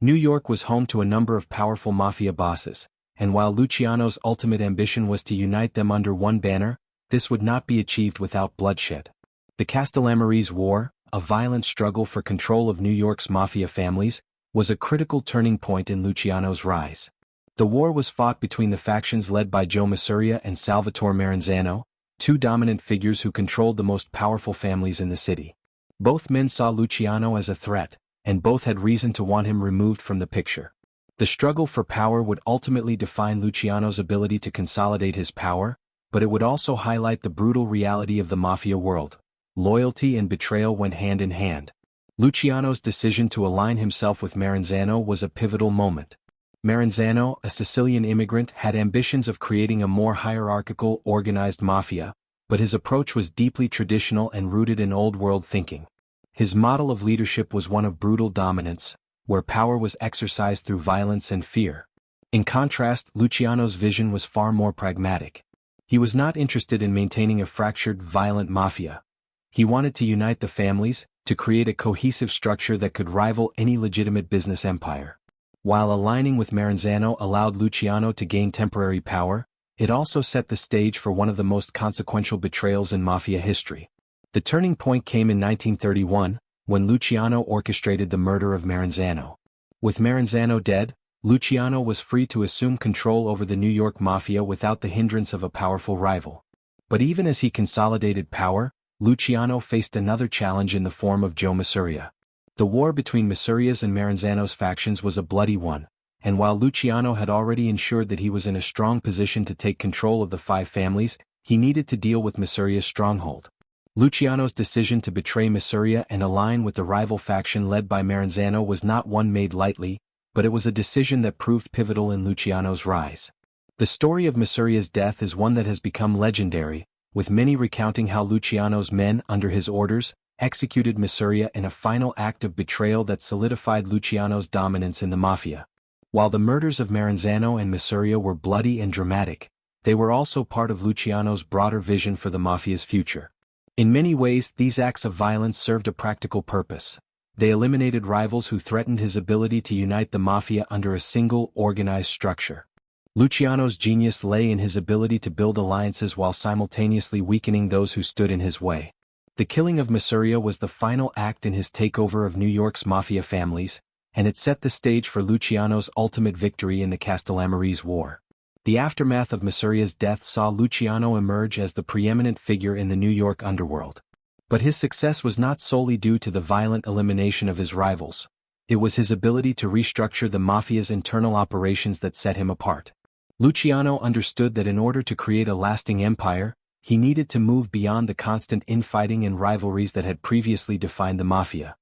New York was home to a number of powerful Mafia bosses, and while Luciano's ultimate ambition was to unite them under one banner, this would not be achieved without bloodshed. The Castellamarese War, a violent struggle for control of New York's Mafia families, was a critical turning point in Luciano's rise. The war was fought between the factions led by Joe Masuria and Salvatore Maranzano, two dominant figures who controlled the most powerful families in the city. Both men saw Luciano as a threat, and both had reason to want him removed from the picture. The struggle for power would ultimately define Luciano's ability to consolidate his power, but it would also highlight the brutal reality of the Mafia world. Loyalty and betrayal went hand in hand. Luciano's decision to align himself with Maranzano was a pivotal moment. Maranzano, a Sicilian immigrant, had ambitions of creating a more hierarchical, organized mafia, but his approach was deeply traditional and rooted in old-world thinking. His model of leadership was one of brutal dominance, where power was exercised through violence and fear. In contrast, Luciano's vision was far more pragmatic. He was not interested in maintaining a fractured, violent mafia. He wanted to unite the families, to create a cohesive structure that could rival any legitimate business empire. While aligning with Maranzano allowed Luciano to gain temporary power, it also set the stage for one of the most consequential betrayals in Mafia history. The turning point came in 1931, when Luciano orchestrated the murder of Maranzano. With Maranzano dead, Luciano was free to assume control over the New York Mafia without the hindrance of a powerful rival. But even as he consolidated power, Luciano faced another challenge in the form of Joe Masuria. The war between Masuria's and Maranzano's factions was a bloody one, and while Luciano had already ensured that he was in a strong position to take control of the five families, he needed to deal with Masuria's stronghold. Luciano's decision to betray Masuria and align with the rival faction led by Maranzano was not one made lightly, but it was a decision that proved pivotal in Luciano's rise. The story of Masuria's death is one that has become legendary, with many recounting how Luciano's men, under his orders, executed Masuria in a final act of betrayal that solidified Luciano's dominance in the Mafia. While the murders of Maranzano and Masuria were bloody and dramatic, they were also part of Luciano's broader vision for the Mafia's future. In many ways, these acts of violence served a practical purpose. They eliminated rivals who threatened his ability to unite the Mafia under a single, organized structure. Luciano's genius lay in his ability to build alliances while simultaneously weakening those who stood in his way. The killing of Mafia was the final act in his takeover of New York's Mafia families, and it set the stage for Luciano's ultimate victory in the Castellamarese War. The aftermath of Mafia's death saw Luciano emerge as the preeminent figure in the New York underworld. But his success was not solely due to the violent elimination of his rivals. It was his ability to restructure the Mafia's internal operations that set him apart. Luciano understood that in order to create a lasting empire, he needed to move beyond the constant infighting and rivalries that had previously defined the Mafia.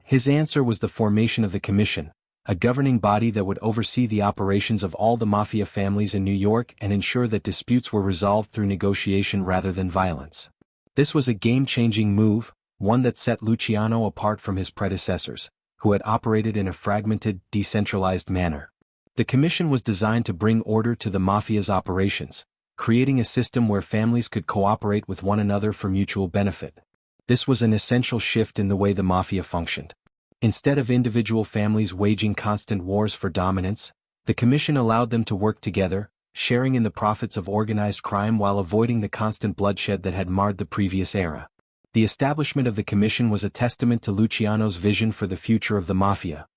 His answer was the formation of the Commission, a governing body that would oversee the operations of all the Mafia families in New York and ensure that disputes were resolved through negotiation rather than violence. This was a game-changing move, one that set Luciano apart from his predecessors, who had operated in a fragmented, decentralized manner. The Commission was designed to bring order to the Mafia's operations, creating a system where families could cooperate with one another for mutual benefit. This was an essential shift in the way the Mafia functioned. Instead of individual families waging constant wars for dominance, the Commission allowed them to work together, sharing in the profits of organized crime while avoiding the constant bloodshed that had marred the previous era. The establishment of the Commission was a testament to Luciano's vision for the future of the Mafia,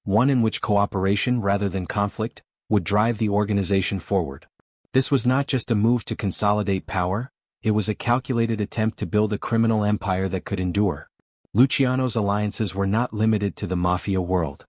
one in which cooperation rather than conflict would drive the organization forward. This was not just a move to consolidate power, it was a calculated attempt to build a criminal empire that could endure. Luciano's alliances were not limited to the Mafia world.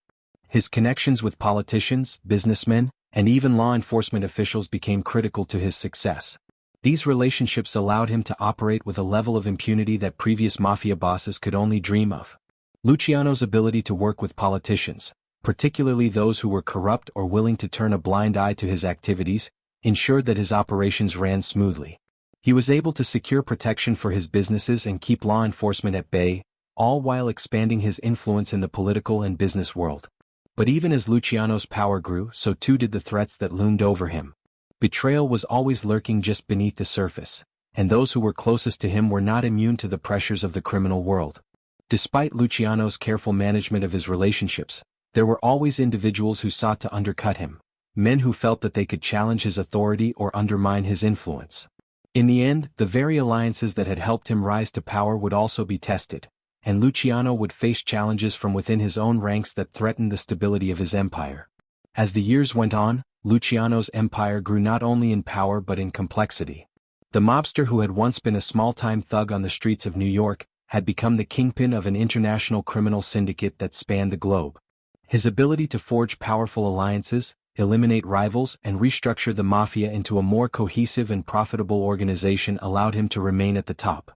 His connections with politicians, businessmen, and even law enforcement officials became critical to his success. These relationships allowed him to operate with a level of impunity that previous Mafia bosses could only dream of. Luciano's ability to work with politicians, particularly those who were corrupt or willing to turn a blind eye to his activities, ensured that his operations ran smoothly. He was able to secure protection for his businesses and keep law enforcement at bay, all while expanding his influence in the political and business world. But even as Luciano's power grew, so too did the threats that loomed over him. Betrayal was always lurking just beneath the surface, and those who were closest to him were not immune to the pressures of the criminal world. Despite Luciano's careful management of his relationships, there were always individuals who sought to undercut him, men who felt that they could challenge his authority or undermine his influence. In the end, the very alliances that had helped him rise to power would also be tested, and Luciano would face challenges from within his own ranks that threatened the stability of his empire. As the years went on, Luciano's empire grew not only in power but in complexity. The mobster who had once been a small-time thug on the streets of New York had become the kingpin of an international criminal syndicate that spanned the globe. His ability to forge powerful alliances, eliminate rivals, and restructure the Mafia into a more cohesive and profitable organization allowed him to remain at the top.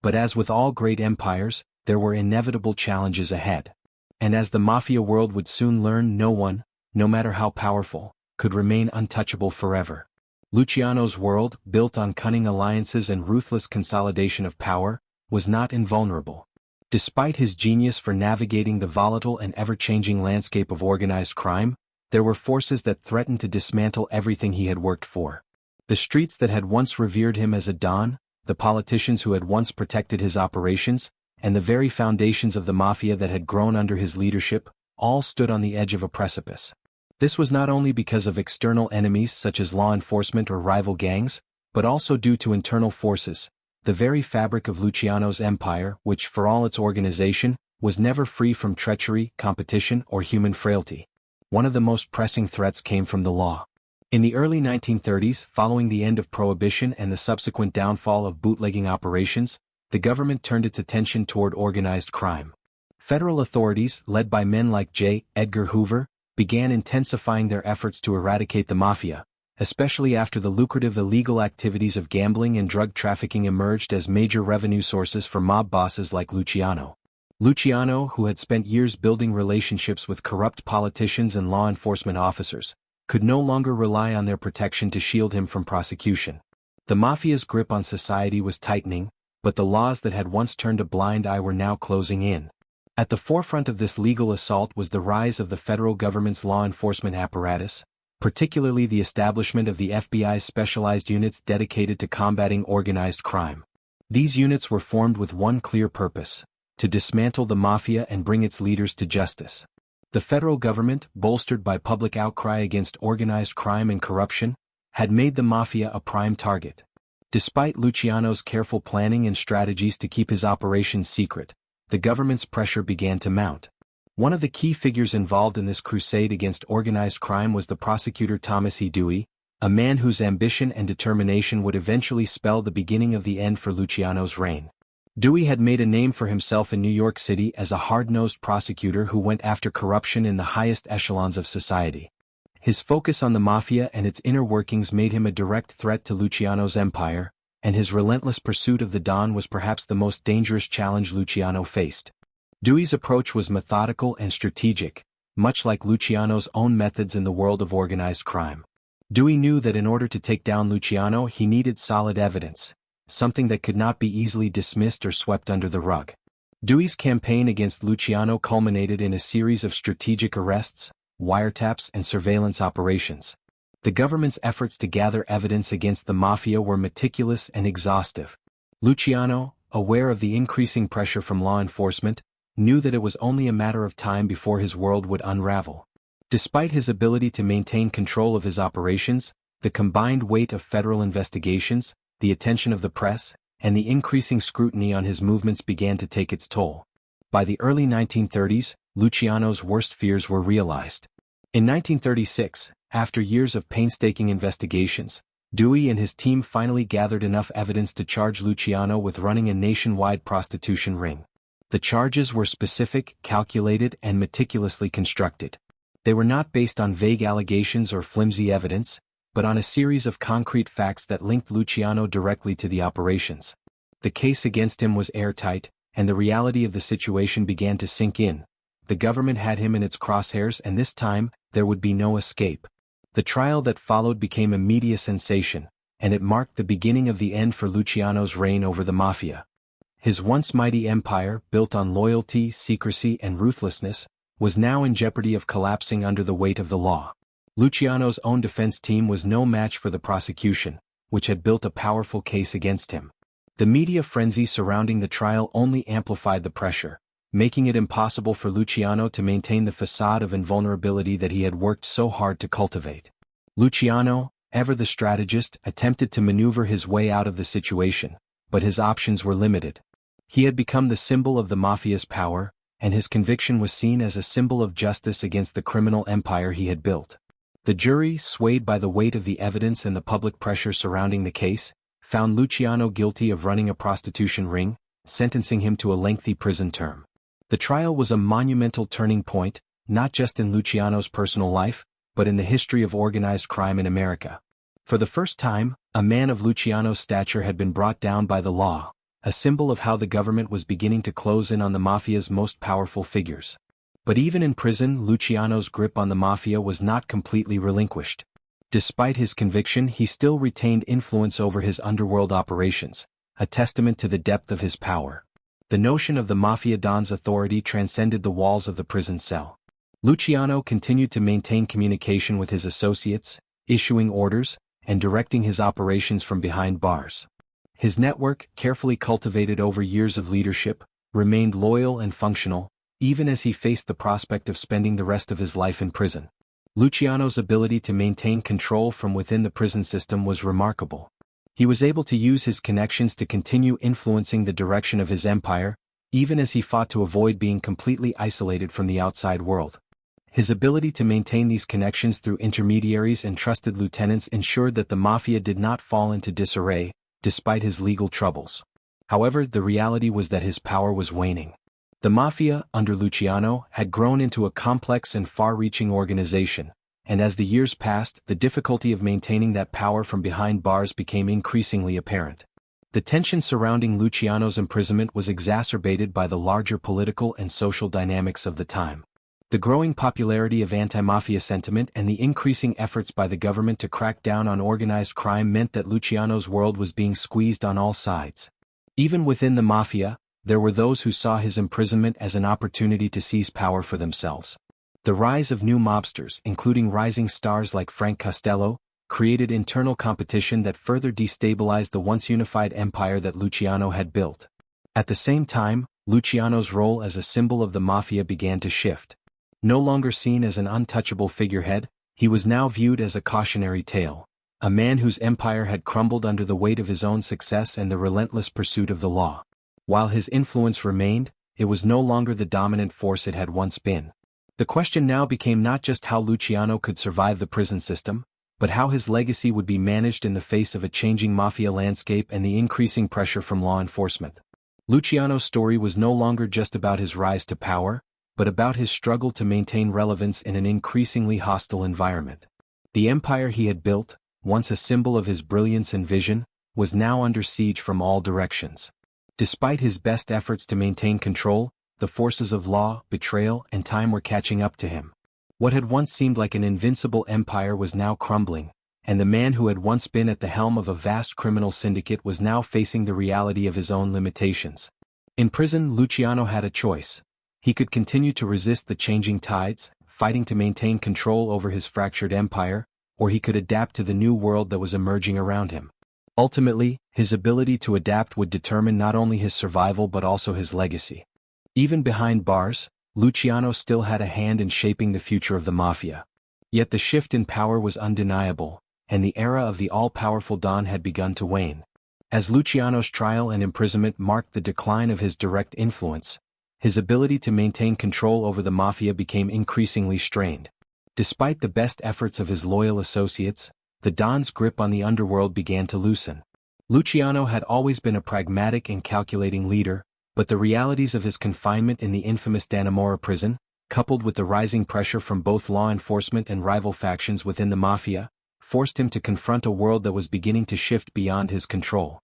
But as with all great empires, there were inevitable challenges ahead. And as the Mafia world would soon learn, no one, no matter how powerful, could remain untouchable forever. Luciano's world, built on cunning alliances and ruthless consolidation of power, was not invulnerable. Despite his genius for navigating the volatile and ever-changing landscape of organized crime, there were forces that threatened to dismantle everything he had worked for. The streets that had once revered him as a don, the politicians who had once protected his operations, and the very foundations of the Mafia that had grown under his leadership, all stood on the edge of a precipice. This was not only because of external enemies such as law enforcement or rival gangs, but also due to internal forces, the very fabric of Luciano's empire, which, for all its organization, was never free from treachery, competition, or human frailty. One of the most pressing threats came from the law. In the early 1930s, following the end of Prohibition and the subsequent downfall of bootlegging operations, the government turned its attention toward organized crime. Federal authorities, led by men like J. Edgar Hoover, began intensifying their efforts to eradicate the Mafia, especially after the lucrative illegal activities of gambling and drug trafficking emerged as major revenue sources for mob bosses like Luciano. Luciano, who had spent years building relationships with corrupt politicians and law enforcement officers, could no longer rely on their protection to shield him from prosecution. The Mafia's grip on society was tightening, but the laws that had once turned a blind eye were now closing in. At the forefront of this legal assault was the rise of the federal government's law enforcement apparatus, particularly the establishment of the FBI's specialized units dedicated to combating organized crime. These units were formed with one clear purpose: to dismantle the Mafia and bring its leaders to justice. The federal government, bolstered by public outcry against organized crime and corruption, had made the Mafia a prime target. Despite Luciano's careful planning and strategies to keep his operations secret, the government's pressure began to mount. One of the key figures involved in this crusade against organized crime was the prosecutor Thomas E. Dewey, a man whose ambition and determination would eventually spell the beginning of the end for Luciano's reign. Dewey had made a name for himself in New York City as a hard-nosed prosecutor who went after corruption in the highest echelons of society. His focus on the Mafia and its inner workings made him a direct threat to Luciano's empire, and his relentless pursuit of the Don was perhaps the most dangerous challenge Luciano faced. Dewey's approach was methodical and strategic, much like Luciano's own methods in the world of organized crime. Dewey knew that in order to take down Luciano he needed solid evidence, something that could not be easily dismissed or swept under the rug. Dewey's campaign against Luciano culminated in a series of strategic arrests, wiretaps and surveillance operations. The government's efforts to gather evidence against the Mafia were meticulous and exhaustive. Luciano, aware of the increasing pressure from law enforcement, knew that it was only a matter of time before his world would unravel. Despite his ability to maintain control of his operations, the combined weight of federal investigations, the attention of the press, and the increasing scrutiny on his movements began to take its toll. By the early 1930s, Luciano's worst fears were realized. In 1936, after years of painstaking investigations, Dewey and his team finally gathered enough evidence to charge Luciano with running a nationwide prostitution ring. The charges were specific, calculated, and meticulously constructed. They were not based on vague allegations or flimsy evidence, but on a series of concrete facts that linked Luciano directly to the operations. The case against him was airtight, and the reality of the situation began to sink in. The government had him in its crosshairs, and this time, there would be no escape. The trial that followed became a media sensation, and it marked the beginning of the end for Luciano's reign over the Mafia. His once mighty empire, built on loyalty, secrecy, and ruthlessness, was now in jeopardy of collapsing under the weight of the law. Luciano's own defense team was no match for the prosecution, which had built a powerful case against him. The media frenzy surrounding the trial only amplified the pressure, making it impossible for Luciano to maintain the facade of invulnerability that he had worked so hard to cultivate. Luciano, ever the strategist, attempted to maneuver his way out of the situation, but his options were limited. He had become the symbol of the Mafia's power, and his conviction was seen as a symbol of justice against the criminal empire he had built. The jury, swayed by the weight of the evidence and the public pressure surrounding the case, found Luciano guilty of running a prostitution ring, sentencing him to a lengthy prison term. The trial was a monumental turning point, not just in Luciano's personal life, but in the history of organized crime in America. For the first time, a man of Luciano's stature had been brought down by the law, a symbol of how the government was beginning to close in on the Mafia's most powerful figures. But even in prison, Luciano's grip on the Mafia was not completely relinquished. Despite his conviction, he still retained influence over his underworld operations, a testament to the depth of his power. The notion of the Mafia Don's authority transcended the walls of the prison cell. Luciano continued to maintain communication with his associates, issuing orders, and directing his operations from behind bars. His network, carefully cultivated over years of leadership, remained loyal and functional, even as he faced the prospect of spending the rest of his life in prison. Luciano's ability to maintain control from within the prison system was remarkable. He was able to use his connections to continue influencing the direction of his empire, even as he fought to avoid being completely isolated from the outside world. His ability to maintain these connections through intermediaries and trusted lieutenants ensured that the Mafia did not fall into disarray, despite his legal troubles. However, the reality was that his power was waning. The Mafia, under Luciano, had grown into a complex and far-reaching organization, and as the years passed, the difficulty of maintaining that power from behind bars became increasingly apparent. The tension surrounding Luciano's imprisonment was exacerbated by the larger political and social dynamics of the time. The growing popularity of anti-mafia sentiment and the increasing efforts by the government to crack down on organized crime meant that Luciano's world was being squeezed on all sides. Even within the Mafia, there were those who saw his imprisonment as an opportunity to seize power for themselves. The rise of new mobsters, including rising stars like Frank Costello, created internal competition that further destabilized the once unified empire that Luciano had built. At the same time, Luciano's role as a symbol of the Mafia began to shift. No longer seen as an untouchable figurehead, he was now viewed as a cautionary tale, a man whose empire had crumbled under the weight of his own success and the relentless pursuit of the law. While his influence remained, it was no longer the dominant force it had once been. The question now became not just how Luciano could survive the prison system, but how his legacy would be managed in the face of a changing Mafia landscape and the increasing pressure from law enforcement. Luciano's story was no longer just about his rise to power, but about his struggle to maintain relevance in an increasingly hostile environment. The empire he had built, once a symbol of his brilliance and vision, was now under siege from all directions. Despite his best efforts to maintain control, the forces of law, betrayal, and time were catching up to him. What had once seemed like an invincible empire was now crumbling, and the man who had once been at the helm of a vast criminal syndicate was now facing the reality of his own limitations. In prison, Luciano had a choice. He could continue to resist the changing tides, fighting to maintain control over his fractured empire, or he could adapt to the new world that was emerging around him. Ultimately, his ability to adapt would determine not only his survival but also his legacy. Even behind bars, Luciano still had a hand in shaping the future of the Mafia. Yet the shift in power was undeniable, and the era of the all-powerful Don had begun to wane. As Luciano's trial and imprisonment marked the decline of his direct influence, his ability to maintain control over the Mafia became increasingly strained. Despite the best efforts of his loyal associates, the Don's grip on the underworld began to loosen. Luciano had always been a pragmatic and calculating leader, but the realities of his confinement in the infamous Dannemora prison, coupled with the rising pressure from both law enforcement and rival factions within the Mafia, forced him to confront a world that was beginning to shift beyond his control.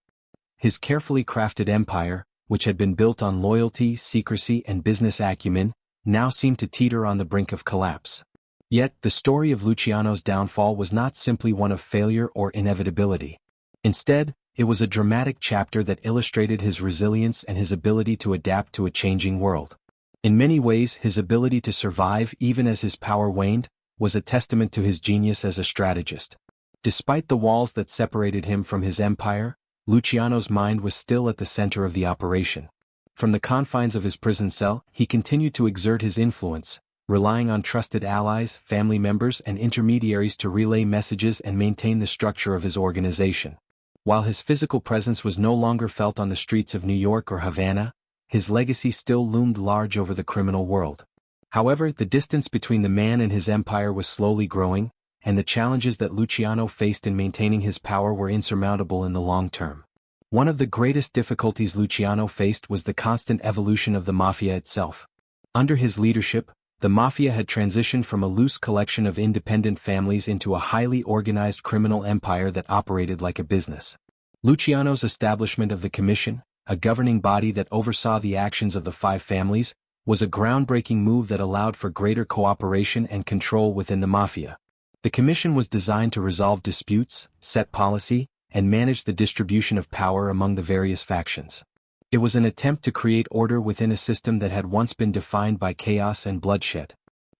His carefully crafted empire, which had been built on loyalty, secrecy, and business acumen, now seemed to teeter on the brink of collapse. Yet, the story of Luciano's downfall was not simply one of failure or inevitability. Instead, it was a dramatic chapter that illustrated his resilience and his ability to adapt to a changing world. In many ways, his ability to survive even as his power waned, was a testament to his genius as a strategist. Despite the walls that separated him from his empire, Luciano's mind was still at the center of the operation. From the confines of his prison cell, he continued to exert his influence, relying on trusted allies, family members, and intermediaries to relay messages and maintain the structure of his organization. While his physical presence was no longer felt on the streets of New York or Havana, his legacy still loomed large over the criminal world. However, the distance between the man and his empire was slowly growing, and the challenges that Luciano faced in maintaining his power were insurmountable in the long term. One of the greatest difficulties Luciano faced was the constant evolution of the Mafia itself. Under his leadership, the Mafia had transitioned from a loose collection of independent families into a highly organized criminal empire that operated like a business. Luciano's establishment of the Commission, a governing body that oversaw the actions of the five families, was a groundbreaking move that allowed for greater cooperation and control within the Mafia. The Commission was designed to resolve disputes, set policy, and manage the distribution of power among the various factions. It was an attempt to create order within a system that had once been defined by chaos and bloodshed.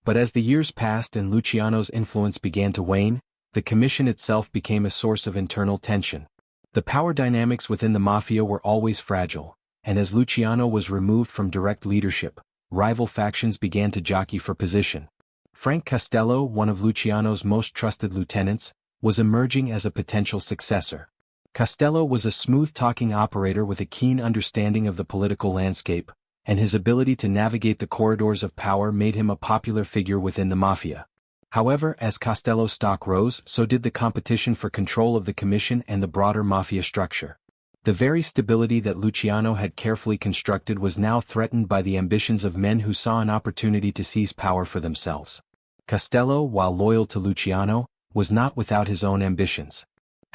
But as the years passed and Luciano's influence began to wane, the Commission itself became a source of internal tension. The power dynamics within the Mafia were always fragile, and as Luciano was removed from direct leadership, rival factions began to jockey for position. Frank Costello, one of Luciano's most trusted lieutenants, was emerging as a potential successor. Costello was a smooth-talking operator with a keen understanding of the political landscape, and his ability to navigate the corridors of power made him a popular figure within the Mafia. However, as Costello's stock rose, so did the competition for control of the Commission and the broader Mafia structure. The very stability that Luciano had carefully constructed was now threatened by the ambitions of men who saw an opportunity to seize power for themselves. Costello, while loyal to Luciano, was not without his own ambitions.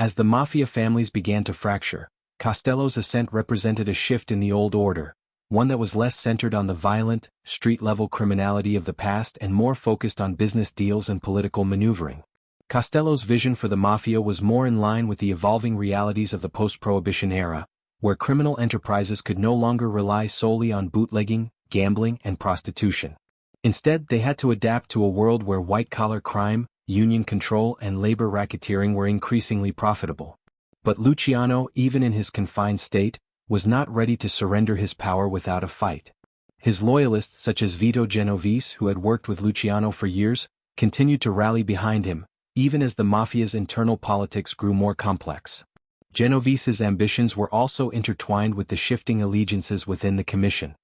As the Mafia families began to fracture, Costello's ascent represented a shift in the old order, one that was less centered on the violent, street-level criminality of the past and more focused on business deals and political maneuvering. Costello's vision for the Mafia was more in line with the evolving realities of the post-Prohibition era, where criminal enterprises could no longer rely solely on bootlegging, gambling, and prostitution. Instead, they had to adapt to a world where white-collar crime, union control and labor racketeering were increasingly profitable. But Luciano, even in his confined state, was not ready to surrender his power without a fight. His loyalists such as Vito Genovese, who had worked with Luciano for years, continued to rally behind him, even as the Mafia's internal politics grew more complex. Genovese's ambitions were also intertwined with the shifting allegiances within the Commission.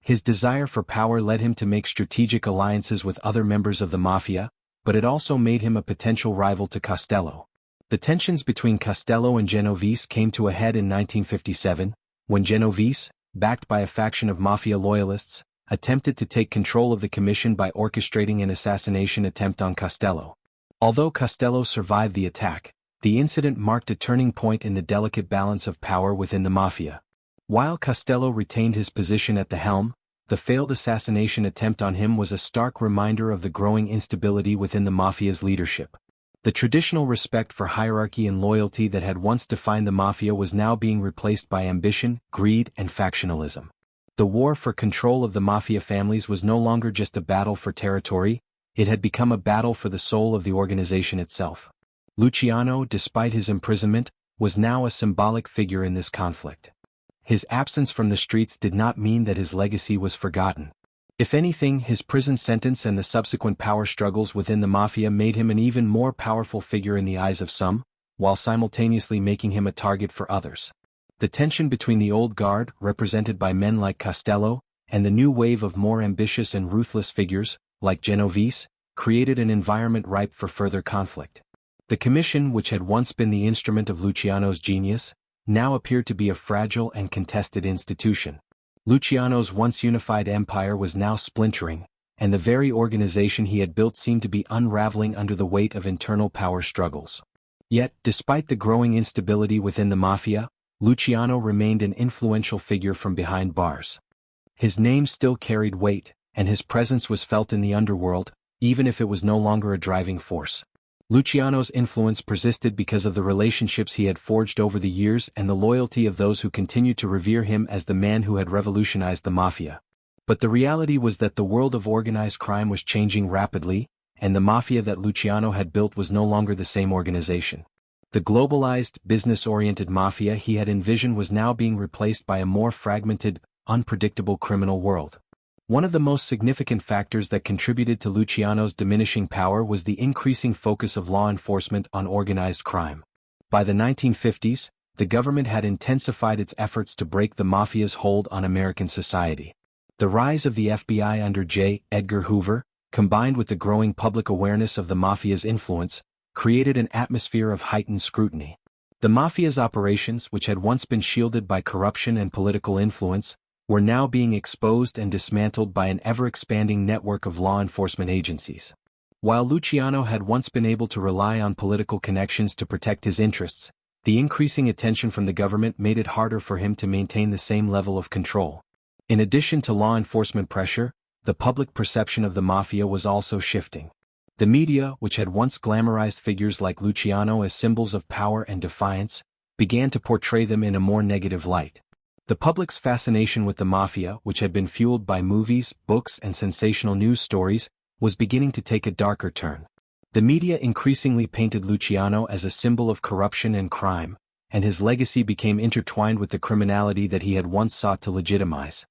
His desire for power led him to make strategic alliances with other members of the Mafia, but it also made him a potential rival to Costello. The tensions between Costello and Genovese came to a head in 1957, when Genovese, backed by a faction of Mafia loyalists, attempted to take control of the Commission by orchestrating an assassination attempt on Costello. Although Costello survived the attack, the incident marked a turning point in the delicate balance of power within the Mafia. While Costello retained his position at the helm, the failed assassination attempt on him was a stark reminder of the growing instability within the Mafia's leadership. The traditional respect for hierarchy and loyalty that had once defined the Mafia was now being replaced by ambition, greed, and factionalism. The war for control of the Mafia families was no longer just a battle for territory, it had become a battle for the soul of the organization itself. Luciano, despite his imprisonment, was now a symbolic figure in this conflict. His absence from the streets did not mean that his legacy was forgotten. If anything, his prison sentence and the subsequent power struggles within the Mafia made him an even more powerful figure in the eyes of some, while simultaneously making him a target for others. The tension between the old guard, represented by men like Costello, and the new wave of more ambitious and ruthless figures, like Genovese, created an environment ripe for further conflict. The Commission, which had once been the instrument of Luciano's genius, now appeared to be a fragile and contested institution. Luciano's once unified empire was now splintering, and the very organization he had built seemed to be unraveling under the weight of internal power struggles. Yet, despite the growing instability within the Mafia, Luciano remained an influential figure from behind bars. His name still carried weight, and his presence was felt in the underworld, even if it was no longer a driving force. Luciano's influence persisted because of the relationships he had forged over the years and the loyalty of those who continued to revere him as the man who had revolutionized the Mafia. But the reality was that the world of organized crime was changing rapidly, and the Mafia that Luciano had built was no longer the same organization. The globalized, business-oriented Mafia he had envisioned was now being replaced by a more fragmented, unpredictable criminal world. One of the most significant factors that contributed to Luciano's diminishing power was the increasing focus of law enforcement on organized crime. By the 1950s, the government had intensified its efforts to break the Mafia's hold on American society. The rise of the FBI under J. Edgar Hoover, combined with the growing public awareness of the Mafia's influence, created an atmosphere of heightened scrutiny. The Mafia's operations, which had once been shielded by corruption and political influence, were now being exposed and dismantled by an ever-expanding network of law enforcement agencies. While Luciano had once been able to rely on political connections to protect his interests, the increasing attention from the government made it harder for him to maintain the same level of control. In addition to law enforcement pressure, the public perception of the Mafia was also shifting. The media, which had once glamorized figures like Luciano as symbols of power and defiance, began to portray them in a more negative light. The public's fascination with the Mafia, which had been fueled by movies, books, and sensational news stories, was beginning to take a darker turn. The media increasingly painted Luciano as a symbol of corruption and crime, and his legacy became intertwined with the criminality that he had once sought to legitimize.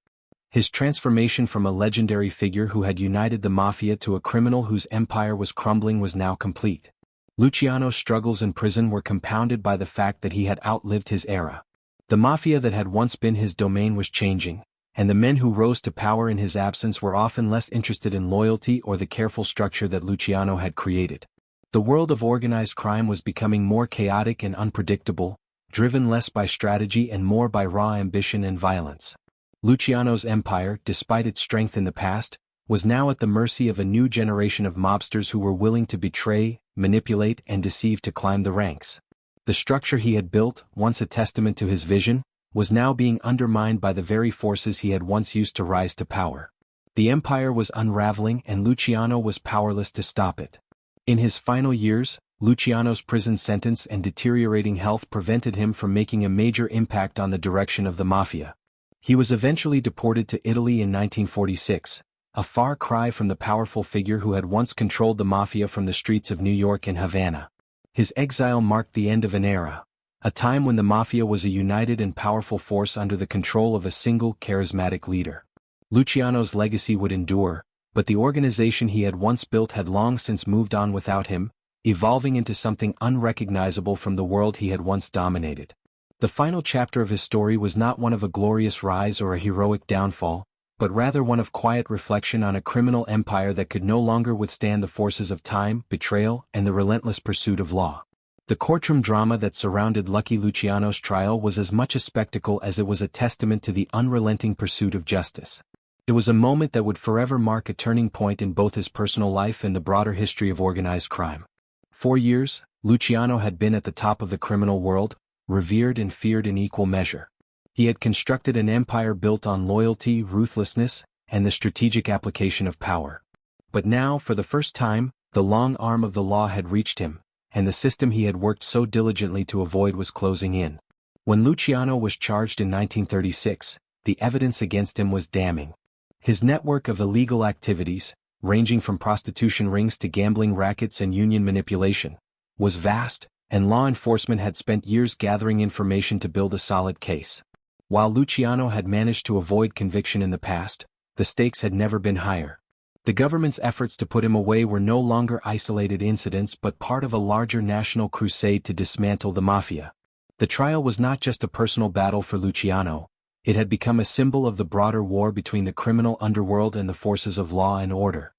His transformation from a legendary figure who had united the Mafia to a criminal whose empire was crumbling was now complete. Luciano's struggles in prison were compounded by the fact that he had outlived his era. The Mafia that had once been his domain was changing, and the men who rose to power in his absence were often less interested in loyalty or the careful structure that Luciano had created. The world of organized crime was becoming more chaotic and unpredictable, driven less by strategy and more by raw ambition and violence. Luciano's empire, despite its strength in the past, was now at the mercy of a new generation of mobsters who were willing to betray, manipulate, and deceive to climb the ranks. The structure he had built, once a testament to his vision, was now being undermined by the very forces he had once used to rise to power. The empire was unraveling and Luciano was powerless to stop it. In his final years, Luciano's prison sentence and deteriorating health prevented him from making a major impact on the direction of the Mafia. He was eventually deported to Italy in 1946, a far cry from the powerful figure who had once controlled the Mafia from the streets of New York and Havana. His exile marked the end of an era, a time when the Mafia was a united and powerful force under the control of a single charismatic leader. Luciano's legacy would endure, but the organization he had once built had long since moved on without him, evolving into something unrecognizable from the world he had once dominated. The final chapter of his story was not one of a glorious rise or a heroic downfall, but rather one of quiet reflection on a criminal empire that could no longer withstand the forces of time, betrayal, and the relentless pursuit of law. The courtroom drama that surrounded Lucky Luciano's trial was as much a spectacle as it was a testament to the unrelenting pursuit of justice. It was a moment that would forever mark a turning point in both his personal life and the broader history of organized crime. 4 years, Luciano had been at the top of the criminal world, revered and feared in equal measure. He had constructed an empire built on loyalty, ruthlessness, and the strategic application of power. But now, for the first time, the long arm of the law had reached him, and the system he had worked so diligently to avoid was closing in. When Luciano was charged in 1936, the evidence against him was damning. His network of illegal activities, ranging from prostitution rings to gambling rackets and union manipulation, was vast, and law enforcement had spent years gathering information to build a solid case. While Luciano had managed to avoid conviction in the past, the stakes had never been higher. The government's efforts to put him away were no longer isolated incidents but part of a larger national crusade to dismantle the Mafia. The trial was not just a personal battle for Luciano, it had become a symbol of the broader war between the criminal underworld and the forces of law and order.